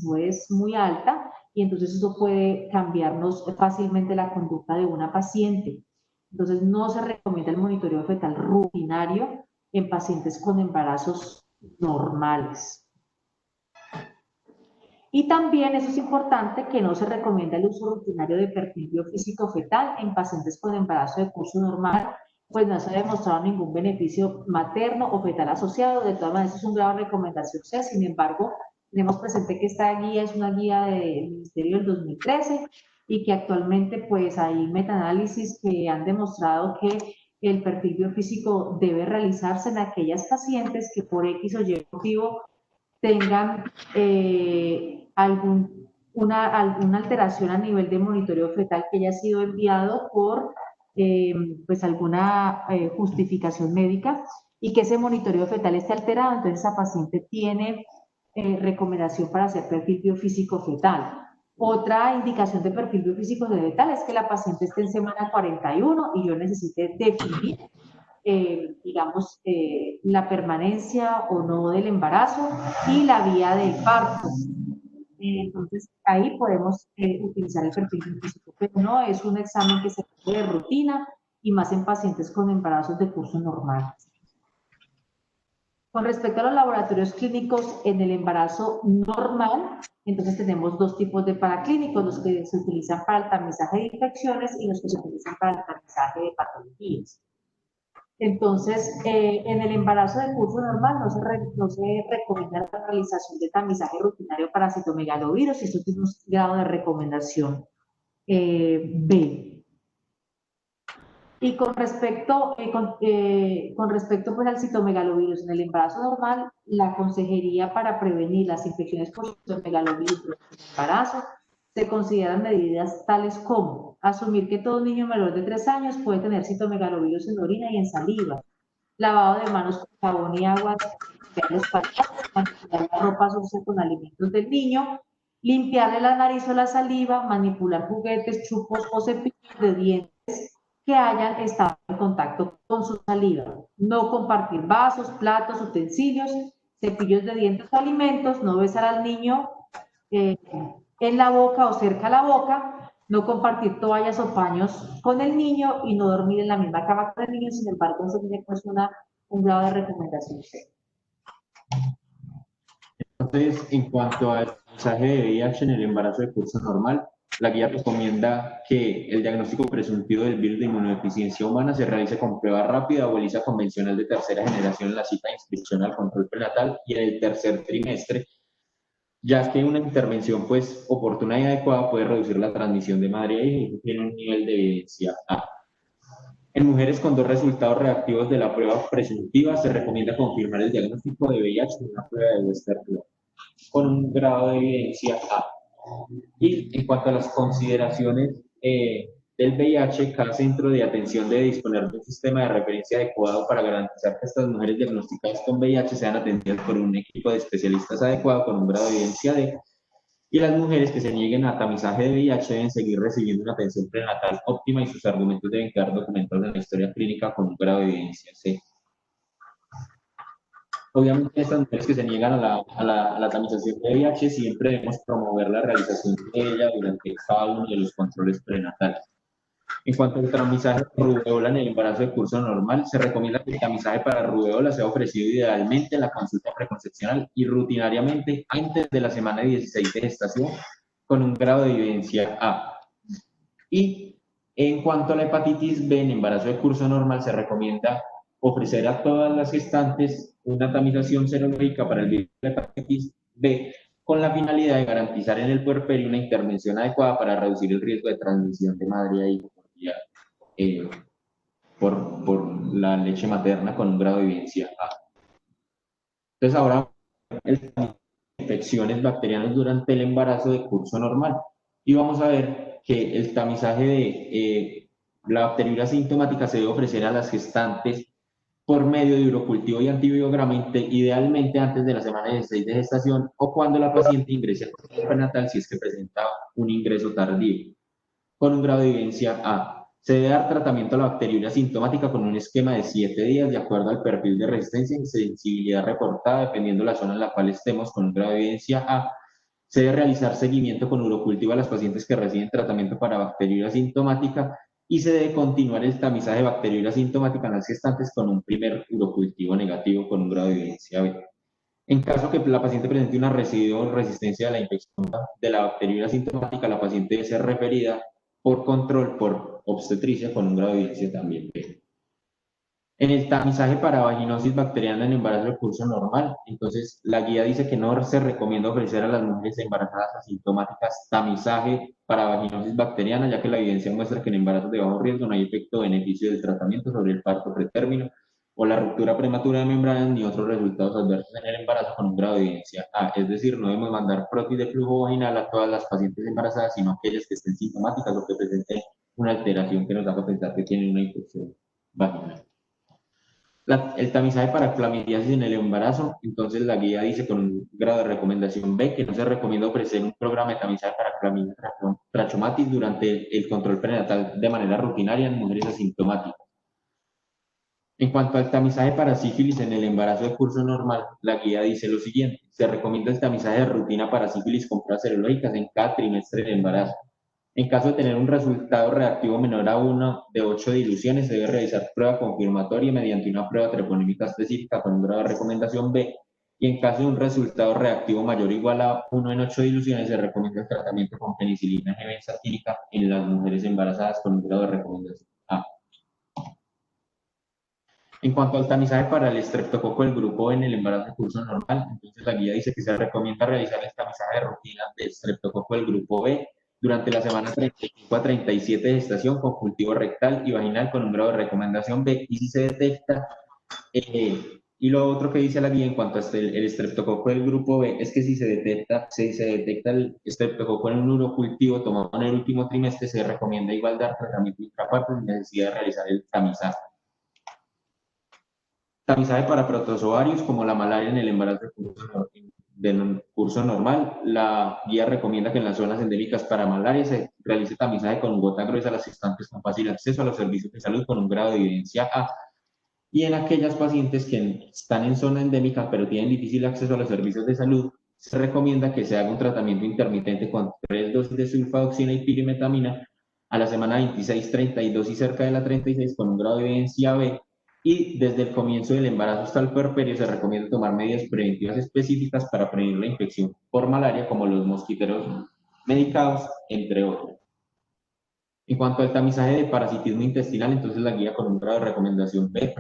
no es muy alta y entonces eso puede cambiarnos fácilmente la conducta de una paciente. Entonces no se recomienda el monitoreo fetal rutinario en pacientes con embarazos normales. Y también, eso es importante, que no se recomienda el uso rutinario de perfil biofísico fetal en pacientes con embarazo de curso normal, pues no se ha demostrado ningún beneficio materno o fetal asociado. De todas maneras, es un grado de recomendación C. Sin embargo, tenemos presente que esta guía es una guía del Ministerio del 2013 y que actualmente pues hay metaanálisis que han demostrado que el perfil biofísico debe realizarse en aquellas pacientes que por X o Y motivo tengan alguna alteración a nivel de monitoreo fetal que haya sido enviado por pues alguna justificación médica y que ese monitoreo fetal esté alterado, entonces esa paciente tiene recomendación para hacer perfil biofísico fetal. Otra indicación de perfil biofísico fetal es que la paciente esté en semana 41 y yo necesite definir digamos, la permanencia o no del embarazo y la vía del parto. Entonces, ahí podemos utilizar el perfil físico, pero no es un examen que se hace de rutina y más en pacientes con embarazos de curso normal. Con respecto a los laboratorios clínicos en el embarazo normal, entonces tenemos dos tipos de paraclínicos, los que se utilizan para el tamizaje de infecciones y los que se utilizan para el tamizaje de patologías. Entonces, en el embarazo de curso normal no se recomienda la realización de tamizaje rutinario para citomegalovirus y esto tiene un grado de recomendación B. Y con respecto pues, al citomegalovirus en el embarazo normal, la consejería para prevenir las infecciones por citomegalovirus en el embarazo se consideran medidas tales como asumir que todo niño menor de 3 años puede tener citomegalovirus en orina y en saliva, lavado de manos con jabón y agua, limpiar los pañales, manipular la ropa sucia con alimentos del niño, limpiarle la nariz o la saliva, manipular juguetes, chupos o cepillos de dientes que hayan estado en contacto con su saliva, no compartir vasos, platos, utensilios, cepillos de dientes o alimentos, no besar al niño en la boca o cerca a la boca, no compartir toallas o paños con el niño y no dormir en la misma cama con el niño, sin embargo, eso tiene pues un grado de recomendación C. Entonces, en cuanto al mensaje de VIH en el embarazo de curso normal, la guía recomienda que el diagnóstico presuntivo del virus de inmunodeficiencia humana se realice con prueba rápida o ELISA convencional de tercera generación en la cita de inscripción al control prenatal y en el tercer trimestre, ya que una intervención pues oportuna y adecuada puede reducir la transmisión de madre a hijo y tiene un nivel de evidencia A. En mujeres con 2 resultados reactivos de la prueba presuntiva se recomienda confirmar el diagnóstico de VIH con una prueba de Western blot con un grado de evidencia A. Y en cuanto a las consideraciones del VIH, cada centro de atención debe disponer de un sistema de referencia adecuado para garantizar que estas mujeres diagnosticadas con VIH sean atendidas por un equipo de especialistas adecuado con un grado de evidencia D. Y las mujeres que se nieguen a tamizaje de VIH deben seguir recibiendo una atención prenatal óptima y sus argumentos deben quedar documentados en la historia clínica con un grado de evidencia C. Obviamente, estas mujeres que se niegan a la tamización de VIH siempre debemos promover la realización de ella durante cada uno de los controles prenatales. En cuanto al tamizaje de rubeola en el embarazo de curso normal, se recomienda que el tamizaje para rubeola sea ofrecido idealmente en la consulta preconcepcional y rutinariamente antes de la semana 16 de gestación con un grado de evidencia A. Y en cuanto a la hepatitis B en embarazo de curso normal, se recomienda ofrecer a todas las gestantes una tamización serológica para el virus de hepatitis B con la finalidad de garantizar en el puerperio una intervención adecuada para reducir el riesgo de transmisión de madre a hijo por la leche materna con un grado de evidencia A. Entonces ahora el infecciones bacterianas durante el embarazo de curso normal y vamos a ver que el tamizaje de la bacteriuria asintomática se debe ofrecer a las gestantes por medio de urocultivo y antibiograma, idealmente antes de la semana 16 de gestación o cuando la paciente ingrese al control prenatal si es que presenta un ingreso tardío, con un grado de evidencia A. Se debe dar tratamiento a la bacteriuria asintomática con un esquema de 7 días de acuerdo al perfil de resistencia y sensibilidad reportada, dependiendo de la zona en la cual estemos, con un grado de evidencia A. Se debe realizar seguimiento con urocultivo a las pacientes que reciben tratamiento para bacteriuria asintomática y se debe continuar el tamizaje de bacteriuria asintomática en las gestantes con un primer urocultivo negativo con un grado de evidencia B. En caso que la paciente presente una residuo o resistencia a la infección de la bacteriuria asintomática, la paciente debe ser referida por control por obstetricia con un grado de evidencia también B. En el tamizaje para vaginosis bacteriana en embarazo de curso normal, entonces la guía dice que no se recomienda ofrecer a las mujeres embarazadas asintomáticas tamizaje para vaginosis bacteriana, ya que la evidencia muestra que en embarazos de bajo riesgo no hay efecto beneficio del tratamiento sobre el parto pretérmino o la ruptura prematura de membranas ni otros resultados adversos en el embarazo con un grado de evidencia A. Es decir, no debemos mandar prótesis de flujo vaginal a todas las pacientes embarazadas, sino aquellas que estén sintomáticas o que presenten una alteración que nos haga pensar que tienen una infección vaginal. El tamizaje para clamidiasis en el embarazo, entonces la guía dice con un grado de recomendación B que no se recomienda ofrecer un programa de tamizaje para clamidia trachomatis durante el control prenatal de manera rutinaria en mujeres asintomáticas. En cuanto al tamizaje para sífilis en el embarazo de curso normal, la guía dice lo siguiente: se recomienda el tamizaje de rutina para sífilis con pruebas serológicas en cada trimestre del embarazo. En caso de tener un resultado reactivo menor a 1 de 8 diluciones, se debe realizar prueba confirmatoria mediante una prueba treponémica específica con un grado de recomendación B. Y en caso de un resultado reactivo mayor o igual a 1 en 8 diluciones, se recomienda el tratamiento con penicilina G benzatílica en las mujeres embarazadas con un grado de recomendación A. En cuanto al tamizaje para el estreptococo del grupo en el embarazo de curso normal, entonces la guía dice que se recomienda realizar el tamizaje de rutina de estreptococo del grupo B durante la semana 35 a 37 de gestación con cultivo rectal y vaginal con un grado de recomendación B. Y si se detecta, y lo otro que dice la guía en cuanto a el estreptococo del grupo B es que si se detecta el estreptococo en un urocultivo tomado en el último trimestre, se recomienda igual dar tratamiento intraparto sin necesidad de realizar el tamizaje. Tamizaje para protozoarios como la malaria en el embarazo del curso normal. La guía recomienda que en las zonas endémicas para malaria se realice tamizaje con gota gruesa a las gestantes con fácil acceso a los servicios de salud con un grado de evidencia A. Y en aquellas pacientes que están en zona endémica pero tienen difícil acceso a los servicios de salud, se recomienda que se haga un tratamiento intermitente con 3 dosis de sulfadoxina y pirimetamina a la semana 26, 32 y cerca de la 36 con un grado de evidencia B. Y desde el comienzo del embarazo hasta el puerperio se recomienda tomar medidas preventivas específicas para prevenir la infección por malaria, como los mosquiteros medicados, entre otros. En cuanto al tamizaje de parasitismo intestinal, entonces la guía con un grado de recomendación B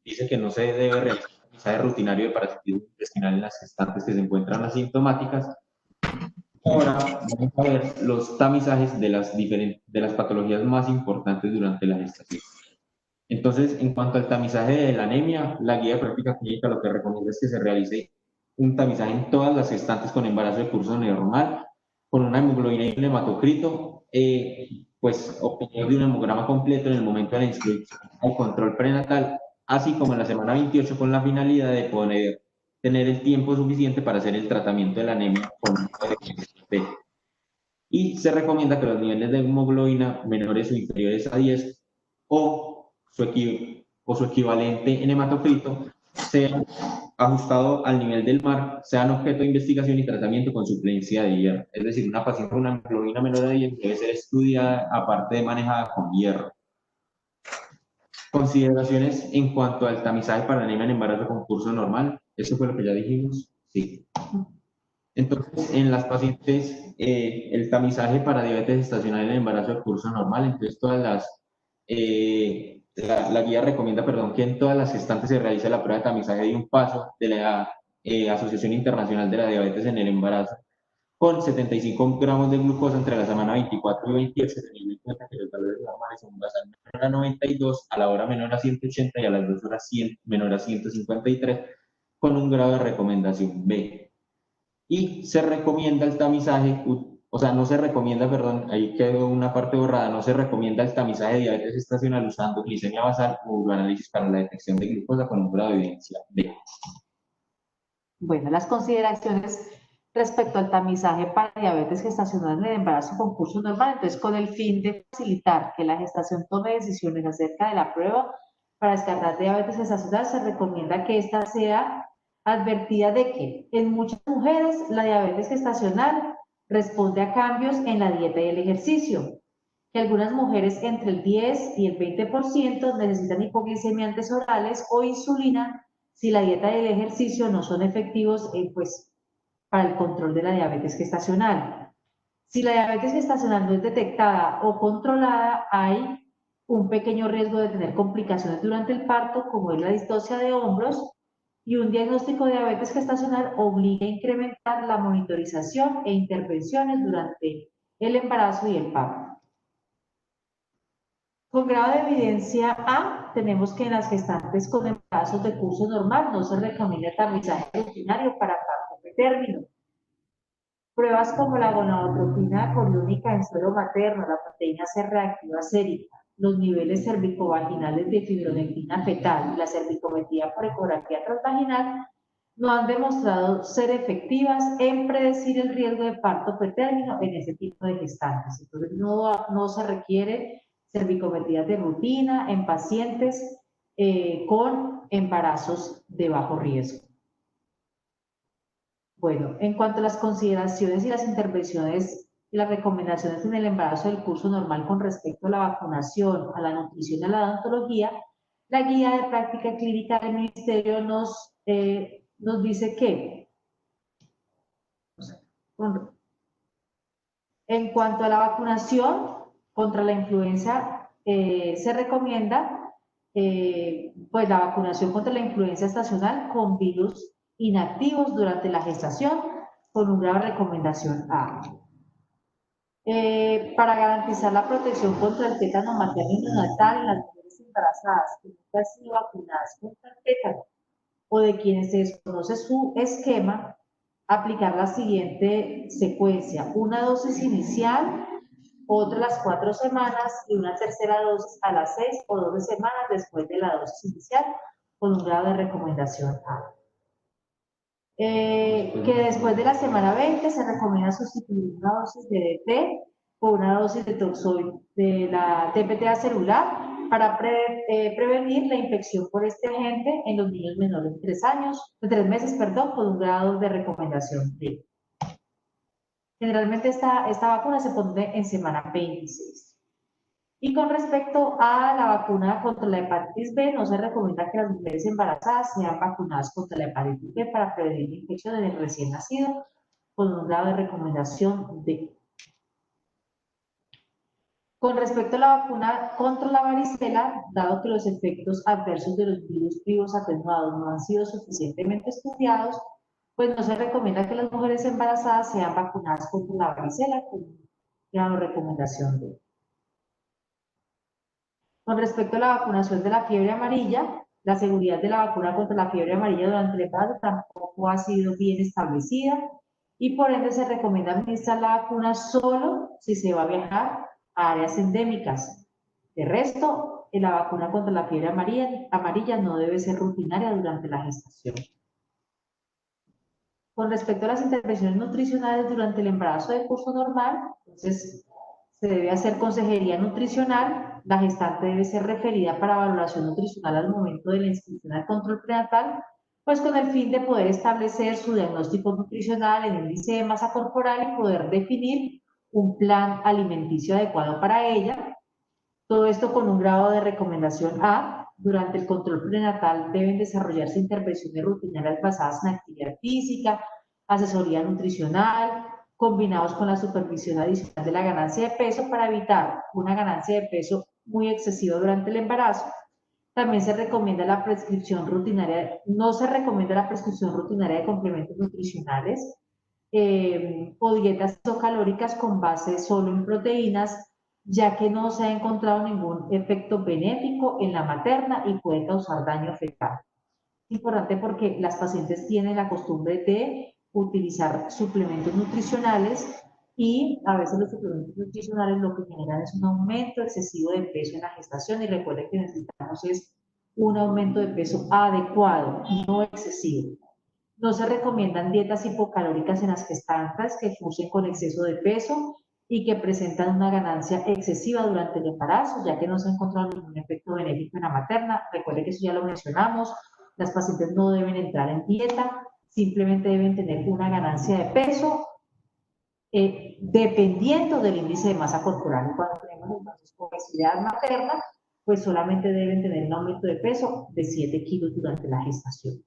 dice que no se debe realizar tamizaje rutinario de parasitismo intestinal en las gestantes que se encuentran asintomáticas. Ahora vamos a ver los tamizajes de las patologías más importantes durante la gestación. Entonces, en cuanto al tamizaje de la anemia, la guía de práctica clínica lo que recomienda es que se realice un tamizaje en todas las gestantes con embarazo de curso normal, con una hemoglobina y un hematocrito, pues obtenido de un hemograma completo en el momento de la inscripción al control prenatal, así como en la semana 28 con la finalidad de poder tener el tiempo suficiente para hacer el tratamiento de la anemia con B. Y se recomienda que los niveles de hemoglobina menores o inferiores a 10 o su equivalente en hematocrito sea ajustado al nivel del mar, sean objeto de investigación y tratamiento con suplencia de hierro. Es decir, una paciente con una hemoglobina menor a 10 debe ser estudiada, aparte de manejada con hierro. Consideraciones en cuanto al tamizaje para anemia en embarazo con curso normal. ¿Eso fue lo que ya dijimos? Sí. Entonces, en las pacientes, el tamizaje para diabetes gestacional en el embarazo de curso normal, entonces la guía recomienda, que en todas las gestantes se realice la prueba de tamizaje de un paso de la Asociación Internacional de la Diabetes en el embarazo, con 75 gramos de glucosa entre la semana 24 y 28, teniendo en cuenta que los valores normales son basal menor a 92, a la hora menor a 180 y a las 2 horas menor a 153, con un grado de recomendación B. Y se recomienda el tamizaje, o sea, no se recomienda, perdón, ahí quedó una parte borrada, no se recomienda el tamizaje de diabetes gestacional usando glicemia basal o uroanálisis para la detección de glucosa con un grado de evidencia B. Bueno, las consideraciones respecto al tamizaje para diabetes gestacional en el embarazo con curso normal, entonces con el fin de facilitar que la gestación tome decisiones acerca de la prueba para descartar diabetes gestacional, se recomienda que esta sea advertida de que en muchas mujeres la diabetes gestacional responde a cambios en la dieta y el ejercicio, que algunas mujeres entre el 10 y el 20% necesitan hipoglicemiantes orales o insulina si la dieta y el ejercicio no son efectivos para el control de la diabetes gestacional. Si la diabetes gestacional no es detectada o controlada, hay un pequeño riesgo de tener complicaciones durante el parto, como es la distocia de hombros, y un diagnóstico de diabetes gestacional obliga a incrementar la monitorización e intervenciones durante el embarazo y el parto. Con grado de evidencia A, tenemos que en las gestantes con embarazos de curso normal no se recomienda tamizaje rutinario para parto pretérmino. Pruebas como la gonadotropina coriónica en suero materno, la proteína C reactiva sérica, los niveles cervicovaginales de fibronectina fetal y la cervicometría por ecografía transvaginal no han demostrado ser efectivas en predecir el riesgo de parto pretérmino en ese tipo de gestantes. Entonces, no se requiere cervicometrías de rutina en pacientes con embarazos de bajo riesgo. Bueno, en cuanto a las consideraciones y las intervenciones y las recomendaciones en el embarazo del curso normal con respecto a la vacunación, a la nutrición y a la odontología, la guía de práctica clínica del Ministerio nos dice que, en cuanto a la vacunación contra la influenza, se recomienda pues la vacunación contra la influenza estacional con virus inactivos durante la gestación con un grado de recomendación A. Para garantizar la protección contra el tétano materno y neonatal en las mujeres embarazadas que nunca han sido vacunadas contra el tétano o de quienes se desconoce su esquema, aplicar la siguiente secuencia: una dosis inicial, otra a las 4 semanas y una tercera dosis a las 6 o 12 semanas después de la dosis inicial con un grado de recomendación A. Que después de la semana 20 se recomienda sustituir una dosis de DT por una dosis de toxoid de la TPTA celular para prevenir la infección por este agente en los niños menores de 3 meses, con un grado de recomendación D. Generalmente esta vacuna se pone en semana 26. Y con respecto a la vacuna contra la hepatitis B, no se recomienda que las mujeres embarazadas sean vacunadas contra la hepatitis B para prevenir la infección en el recién nacido, con un grado de recomendación D. Con respecto a la vacuna contra la varicela, dado que los efectos adversos de los virus vivos atenuados no han sido suficientemente estudiados, pues no se recomienda que las mujeres embarazadas sean vacunadas contra la varicela, con un grado de recomendación D. Con respecto a la vacunación de la fiebre amarilla, la seguridad de la vacuna contra la fiebre amarilla durante el embarazo tampoco ha sido bien establecida y por ende se recomienda administrar la vacuna solo si se va a viajar a áreas endémicas. De resto, la vacuna contra la fiebre amarilla no debe ser rutinaria durante la gestación. Con respecto a las intervenciones nutricionales durante el embarazo de curso normal, entonces se debe hacer consejería nutricional, la gestante debe ser referida para valoración nutricional al momento de la inscripción al control prenatal, pues con el fin de poder establecer su diagnóstico nutricional, el índice de masa corporal y poder definir un plan alimenticio adecuado para ella. Todo esto con un grado de recomendación A. Durante el control prenatal deben desarrollarse intervenciones rutinarias basadas en actividad física, asesoría nutricional, combinados con la supervisión adicional de la ganancia de peso para evitar una ganancia de peso muy excesiva durante el embarazo. También se recomienda la prescripción rutinaria, no se recomienda la prescripción rutinaria de complementos nutricionales o dietas isocalóricas con base solo en proteínas, ya que no se ha encontrado ningún efecto benéfico en la materna y puede causar daño fetal. Importante porque las pacientes tienen la costumbre de utilizar suplementos nutricionales y a veces los suplementos nutricionales lo que generan es un aumento excesivo de peso en la gestación y recuerden que necesitamos es un aumento de peso adecuado, no excesivo. No se recomiendan dietas hipocalóricas en las gestantes que fusen con exceso de peso y que presentan una ganancia excesiva durante el embarazo, ya que no se ha encontrado ningún efecto benéfico en la materna. Recuerden que eso ya lo mencionamos, las pacientes no deben entrar en dieta, simplemente deben tener una ganancia de peso dependiendo del índice de masa corporal. Cuando tenemos entonces obesidad materna, pues solamente deben tener un aumento de peso de 7 kilos durante la gestación.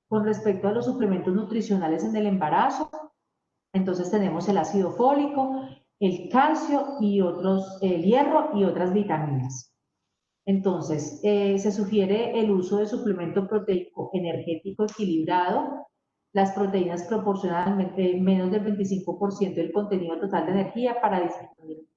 Con respecto a los suplementos nutricionales en el embarazo, entonces tenemos el ácido fólico, el calcio y el hierro y otras vitaminas. Entonces, se sugiere el uso de suplemento proteico energético equilibrado. Las proteínas proporcionan menos del 25% del contenido total de energía para disminuir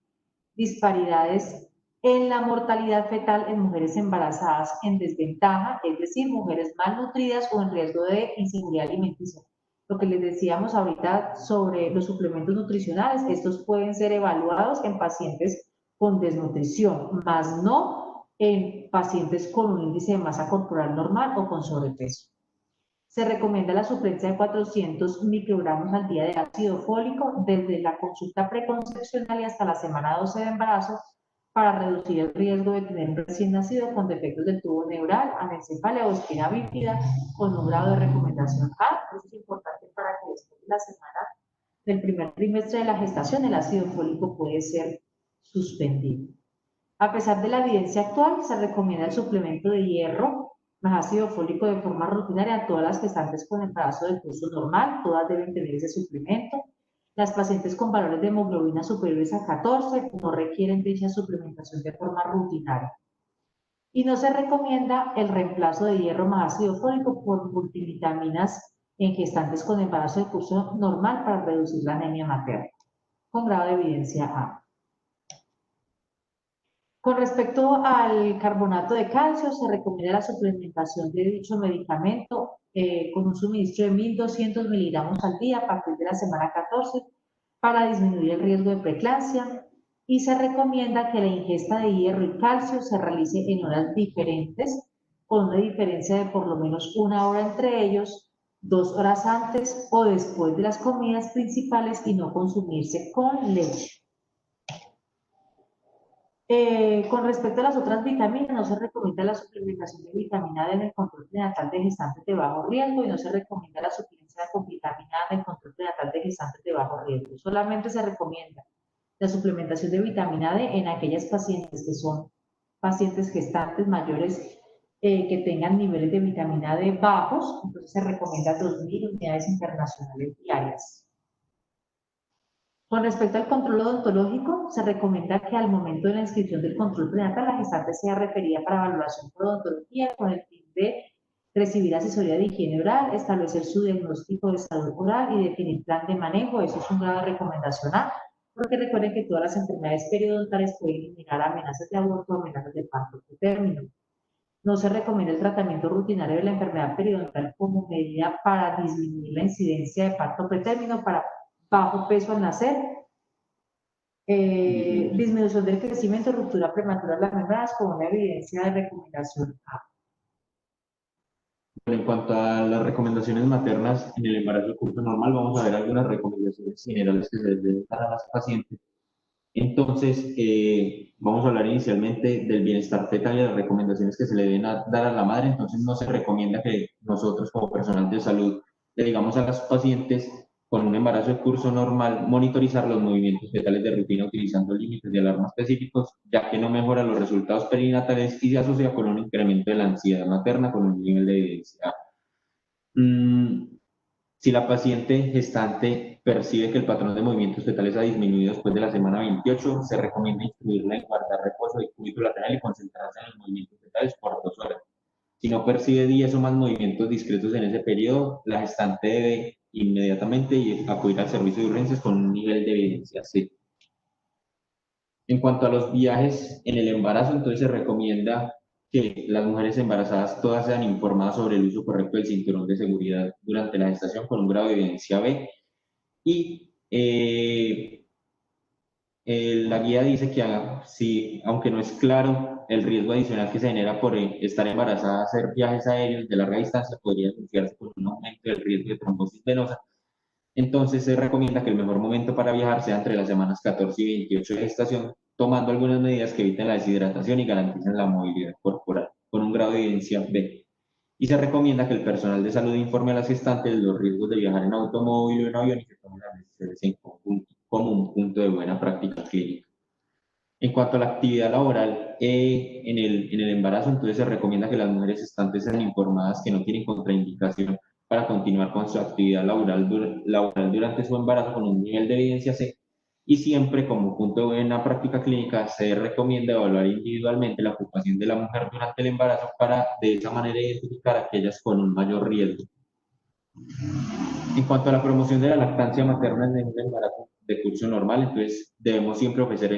disparidades En la mortalidad fetal en mujeres embarazadas en desventaja, es decir, mujeres malnutridas o en riesgo de inseguridad alimenticia. Lo que les decíamos ahorita sobre los suplementos nutricionales, estos pueden ser evaluados en pacientes con desnutrición, más no en pacientes con un índice de masa corporal normal o con sobrepeso. Se recomienda la suplencia de 400 microgramos al día de ácido fólico desde la consulta preconcepcional y hasta la semana 12 de embarazo para reducir el riesgo de tener un recién nacido con defectos del tubo neural, anencefalia o espina bífida con un grado de recomendación A. Eso es importante para que después de la semana del primer trimestre de la gestación el ácido fólico puede ser suspendido. A pesar de la evidencia actual, se recomienda el suplemento de hierro más ácido fólico de forma rutinaria a todas las gestantes con embarazo de curso normal, todas deben tener ese suplemento. Las pacientes con valores de hemoglobina superiores a 14 no requieren dicha suplementación de forma rutinaria. Y no se recomienda el reemplazo de hierro más ácido fólico por multivitaminas en gestantes con embarazo de curso normal para reducir la anemia materna, con grado de evidencia A. Con respecto al carbonato de calcio, se recomienda la suplementación de dicho medicamento con un suministro de 1.200 miligramos al día a partir de la semana 14 para disminuir el riesgo de preeclampsia y se recomienda que la ingesta de hierro y calcio se realice en horas diferentes con una diferencia de por lo menos 1 hora entre ellos, 2 horas antes o después de las comidas principales y no consumirse con leche. Con respecto a las otras vitaminas, no se recomienda la suplementación de vitamina D en el control prenatal de gestantes de bajo riesgo y no se recomienda la suplencia con vitamina A en el control prenatal de gestantes de bajo riesgo. Solamente se recomienda la suplementación de vitamina D en aquellas pacientes que son pacientes gestantes mayores que tengan niveles de vitamina D bajos, entonces se recomienda 2.000 unidades internacionales diarias. Con respecto al control odontológico, se recomienda que al momento de la inscripción del control prenatal, la gestante sea referida para evaluación por odontología con el fin de recibir asesoría de higiene oral, establecer su diagnóstico de salud oral y definir plan de manejo. Eso es un grado de recomendación A, porque recuerden que todas las enfermedades periodontales pueden eliminar amenazas de aborto o amenazas de parto pretérmino. No se recomienda el tratamiento rutinario de la enfermedad periodontal como medida para disminuir la incidencia de parto pretérmino para bajo peso al nacer, disminución del crecimiento, ruptura prematura de las membranas con una evidencia de recomendación A. En cuanto a las recomendaciones maternas en el embarazo de curso normal, vamos a ver algunas recomendaciones generales que se les deben dar a las pacientes. Entonces, vamos a hablar inicialmente del bienestar fetal y las recomendaciones que se le deben dar a la madre. Entonces, no se recomienda que nosotros como personal de salud le digamos a las pacientes con un embarazo de curso normal monitorizar los movimientos fetales de rutina utilizando límites de alarma específicos, ya que no mejora los resultados perinatales y se asocia con un incremento de la ansiedad materna con un nivel de evidencia. Si la paciente gestante percibe que el patrón de movimientos fetales ha disminuido después de la semana 28, se recomienda instruirla en guardar reposo de cúbito lateral y concentrarse en los movimientos fetales por 2 horas. Si no percibe 10 o más movimientos discretos en ese periodo, la gestante debe inmediatamente acudir al servicio de urgencias con un nivel de evidencia C. En cuanto a los viajes en el embarazo, entonces se recomienda que las mujeres embarazadas todas sean informadas sobre el uso correcto del cinturón de seguridad durante la gestación con un grado de evidencia B. Y la guía dice que si, aunque no es claro el riesgo adicional que se genera por estar embarazada, hacer viajes aéreos de larga distancia podría asociarse con un aumento del riesgo de trombosis venosa. Entonces se recomienda que el mejor momento para viajar sea entre las semanas 14 y 28 de gestación, tomando algunas medidas que eviten la deshidratación y garanticen la movilidad corporal, con un grado de evidencia B. Y se recomienda que el personal de salud informe a las gestantes de los riesgos de viajar en automóvil o en avión y que tomen las decisiones en conjunto, como un punto de buena práctica clínica. En cuanto a la actividad laboral en el embarazo, entonces se recomienda que las mujeres gestantes sean informadas que no tienen contraindicación para continuar con su actividad laboral durante su embarazo con un nivel de evidencia C. Y siempre, como punto de buena práctica clínica, se recomienda evaluar individualmente la ocupación de la mujer durante el embarazo para de esa manera identificar a aquellas con un mayor riesgo. En cuanto a la promoción de la lactancia materna en el embarazo, de curso normal, entonces debemos siempre ofrecer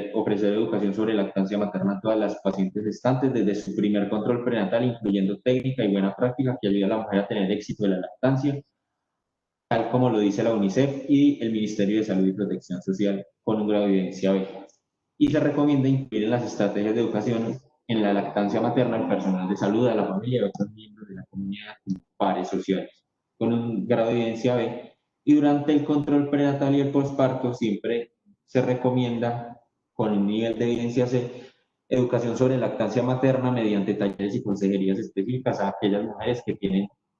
educación sobre lactancia materna a todas las pacientes gestantes desde su primer control prenatal, incluyendo técnica y buena práctica que ayude a la mujer a tener éxito de la lactancia, tal como lo dice la UNICEF y el Ministerio de Salud y Protección Social con un grado de evidencia B. Y se recomienda incluir en las estrategias de educación en la lactancia materna al personal de salud, a la familia y a otros miembros de la comunidad como pares sociales con un grado de evidencia B. Y durante el control prenatal y el posparto siempre se recomienda con un nivel de evidencia C educación sobre lactancia materna mediante talleres y consejerías específicas a aquellas mujeres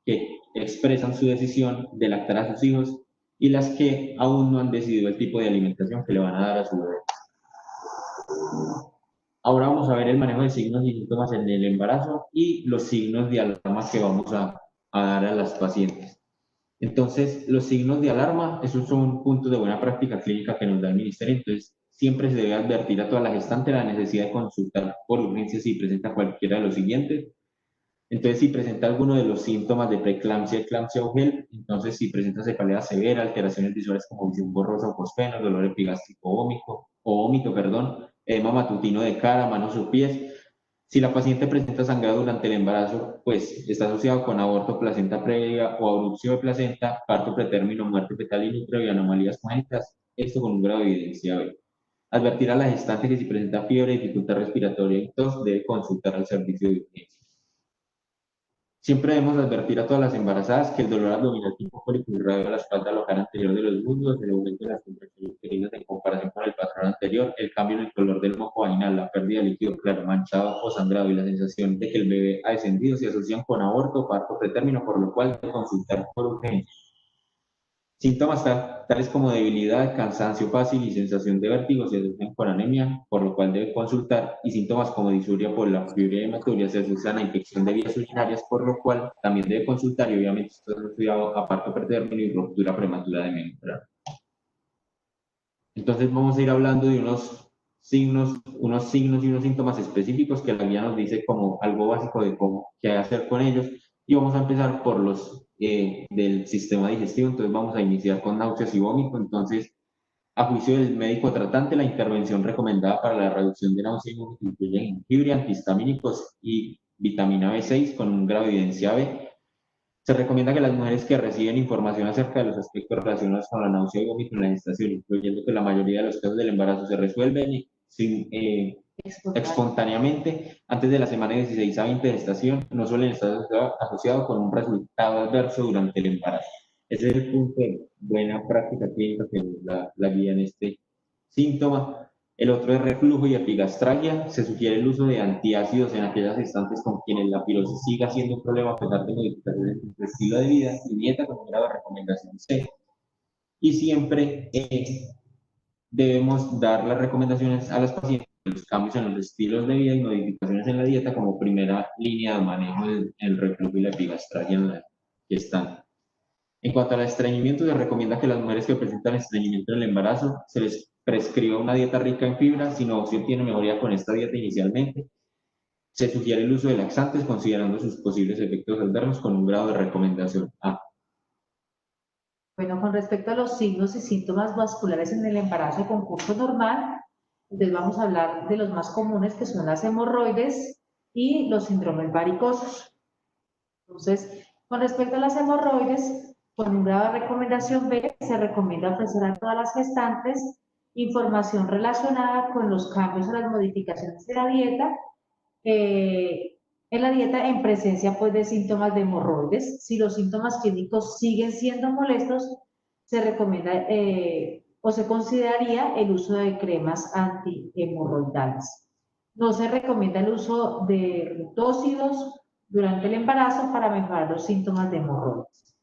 que expresan su decisión de lactar a sus hijos y las que aún no han decidido el tipo de alimentación que le van a dar a su bebé. Ahora vamos a ver el manejo de signos y síntomas en el embarazo y los signos de alarma que vamos a dar a las pacientes. Entonces, los signos de alarma, esos son puntos de buena práctica clínica que nos da el ministerio. Entonces, siempre se debe advertir a toda la gestante la necesidad de consultar por urgencia si presenta cualquiera de los siguientes. Entonces, si presenta alguno de los síntomas de preeclampsia, eclampsia o gel, entonces si presenta cefalea severa, alteraciones visuales como visión borrosa o fosfeno, dolor epigástrico vómito, edema matutino de cara, manos o pies. Si la paciente presenta sangrado durante el embarazo, pues está asociado con aborto, placenta previa o abrupción de placenta, parto pretérmino, muerte fetal in utero y anomalías congénitas, esto con un grado de evidencia B. Advertir a la gestante que si presenta fiebre, dificultad respiratoria y tos, debe consultar al servicio de urgencia. Siempre debemos advertir a todas las embarazadas que el dolor abdominal tipo cólico irradio de la espalda local anterior de los muslos, el aumento de las contracciones uterinas en comparación con el patrón anterior, el cambio en el color del moco vaginal, la pérdida de líquido claro, manchado o sangrado y la sensación de que el bebé ha descendido se asocian con aborto o parto pretérmino, por lo cual debe consultar por urgencia. Síntomas tales como debilidad, cansancio fácil y sensación de vértigo se asocian con anemia, por lo cual debe consultar, y síntomas como disuria por la fiebre hematuria se asocian a infección de vías urinarias, por lo cual también debe consultar y obviamente está asociado a parto pretérmino y ruptura prematura de membrana. Entonces vamos a ir hablando de unos signos y unos síntomas específicos que la guía nos dice como algo básico de qué hacer con ellos, y vamos a empezar por los del sistema digestivo. Entonces vamos a iniciar con náuseas y vómito. Entonces, a juicio del médico tratante, la intervención recomendada para la reducción de náuseas y vómito incluye jengibre, antihistamínicos y vitamina B6 con un grado de evidencia B. Se recomienda que las mujeres que reciben información acerca de los aspectos relacionados con la náusea y vómito en la gestación, incluyendo que la mayoría de los casos del embarazo se resuelven espontáneamente antes de la semana 16 a 20 de gestación, no suelen estar asociados con un resultado adverso durante el embarazo. Ese es el punto de buena práctica clínica que la guía en este síntoma. El otro es reflujo y epigastralgia. Se sugiere el uso de antiácidos en aquellas gestantes con quienes la pirosis siga siendo un problema a pesar de modificaciones en su estilo de vida y dieta con un grado de recomendación C. Y siempre debemos dar las recomendaciones a las pacientes de los cambios en los estilos de vida y modificaciones en la dieta como primera línea de manejo del reflujo y la epigastralgia en la gestante. En cuanto al estreñimiento, se recomienda que las mujeres que presentan estreñimiento en el embarazo se les prescriba una dieta rica en fibra. Si no se obtiene mejoría con esta dieta inicialmente, se sugiere el uso de laxantes considerando sus posibles efectos adversos con un grado de recomendación A. Bueno, con respecto a los signos y síntomas vasculares en el embarazo con curso normal, entonces vamos a hablar de los más comunes, que son las hemorroides y los síndromes varicosos. Entonces, con respecto a las hemorroides, con un grado de recomendación B, se recomienda ofrecer a todas las gestantes información relacionada con los cambios o las modificaciones de la dieta, en presencia pues, de síntomas de hemorroides. Si los síntomas clínicos siguen siendo molestos, se recomienda o se consideraría el uso de cremas antihemorroidales. No se recomienda el uso de rutócidos durante el embarazo para mejorar los síntomas de hemorroides.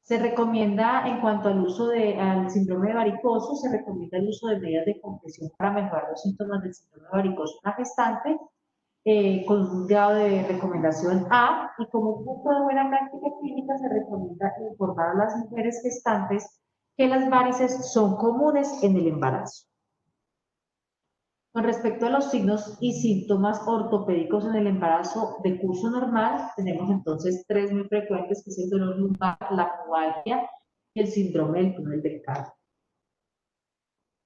Se recomienda, en cuanto al uso al síndrome de varicoso, se recomienda el uso de medidas de compresión para mejorar los síntomas del síndrome de varicoso en la gestante, con un grado de recomendación A, y como punto de buena práctica clínica se recomienda informar a las mujeres gestantes que las varices son comunes en el embarazo. Con respecto a los signos y síntomas ortopédicos en el embarazo de curso normal, tenemos entonces tres muy frecuentes, que es el dolor lumbar, la pubalgia y el síndrome del túnel del carpo.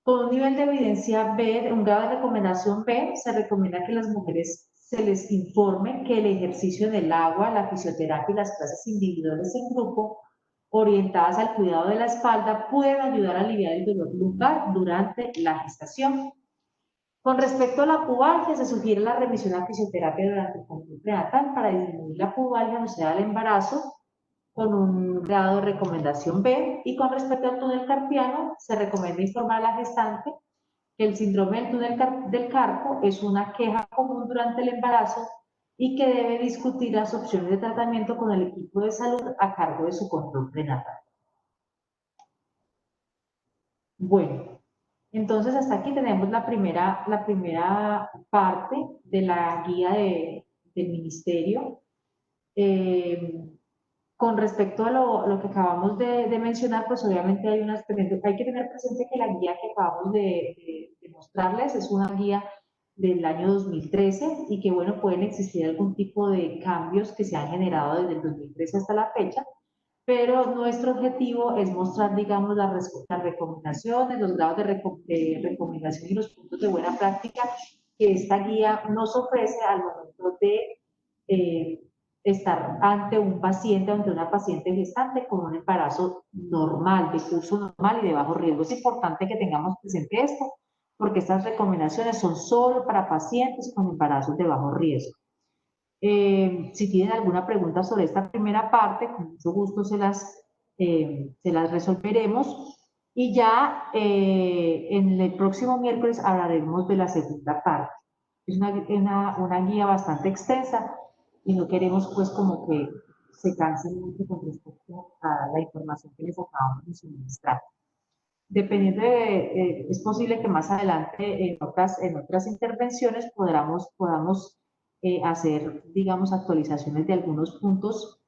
Con un nivel de evidencia B, un grado de recomendación B, se recomienda que las mujeres se les informe que el ejercicio del agua, la fisioterapia y las clases individuales en grupo orientadas al cuidado de la espalda pueden ayudar a aliviar el dolor lumbar durante la gestación. Con respecto a la pubalgia, se sugiere la remisión a fisioterapia durante el control prenatal para disminuir la pubalgia asociada al embarazo con un grado de recomendación B. Y con respecto al túnel carpiano, se recomienda informar a la gestante que el síndrome del túnel del carpo es una queja común durante el embarazo y que debe discutir las opciones de tratamiento con el equipo de salud a cargo de su control prenatal. Bueno, entonces hasta aquí tenemos la primera parte de la guía del ministerio. Con respecto a lo que acabamos de mencionar, pues obviamente hay que tener presente que la guía que acabamos de mostrarles es una guía del año 2013 y que, bueno, pueden existir algún tipo de cambios que se han generado desde el 2013 hasta la fecha, pero nuestro objetivo es mostrar, digamos, las recomendaciones, los grados de recomendación y los puntos de buena práctica que esta guía nos ofrece al momento de estar ante una paciente gestante con un embarazo normal, de curso normal y de bajo riesgo. Es importante que tengamos presente esto, porque estas recomendaciones son solo para pacientes con embarazos de bajo riesgo. Si tienen alguna pregunta sobre esta primera parte, con mucho gusto se las resolveremos. Y ya en el próximo miércoles hablaremos de la segunda parte. Es una guía bastante extensa y no queremos pues como que se cansen mucho con respecto a la información que les acabamos de suministrar. Dependiendo es posible que más adelante en otras intervenciones podamos hacer, digamos, actualizaciones de algunos puntos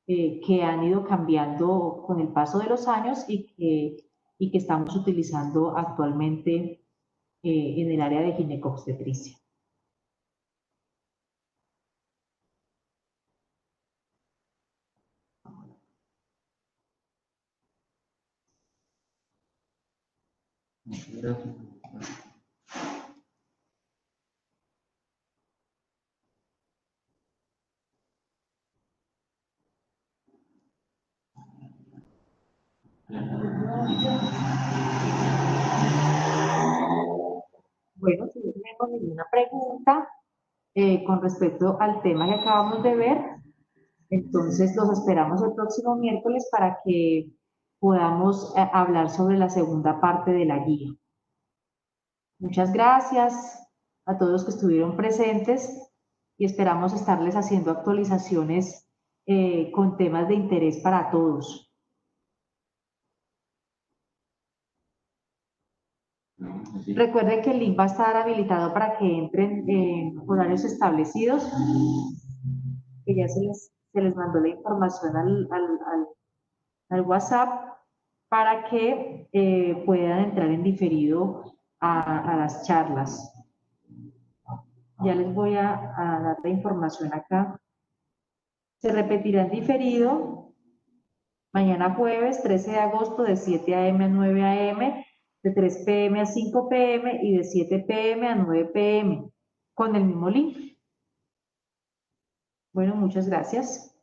que han ido cambiando con el paso de los años y que estamos utilizando actualmente en el área de ginecobstetricia. Bueno, si no tenemos ninguna pregunta con respecto al tema que acabamos de ver, entonces los esperamos el próximo miércoles para que podamos hablar sobre la segunda parte de la guía. Muchas gracias a todos los que estuvieron presentes y esperamos estarles haciendo actualizaciones con temas de interés para todos. Recuerden que el link va a estar habilitado para que entren en horarios establecidos, que ya se les mandó la información al WhatsApp para que puedan entrar en diferido a las charlas. Ya les voy a dar la información acá. Se repetirá en diferido mañana jueves 13 de agosto de 7 a.m. a 9 a.m., de 3 p.m. a 5 p.m. y de 7 p.m. a 9 p.m. con el mismo link. Bueno, muchas gracias.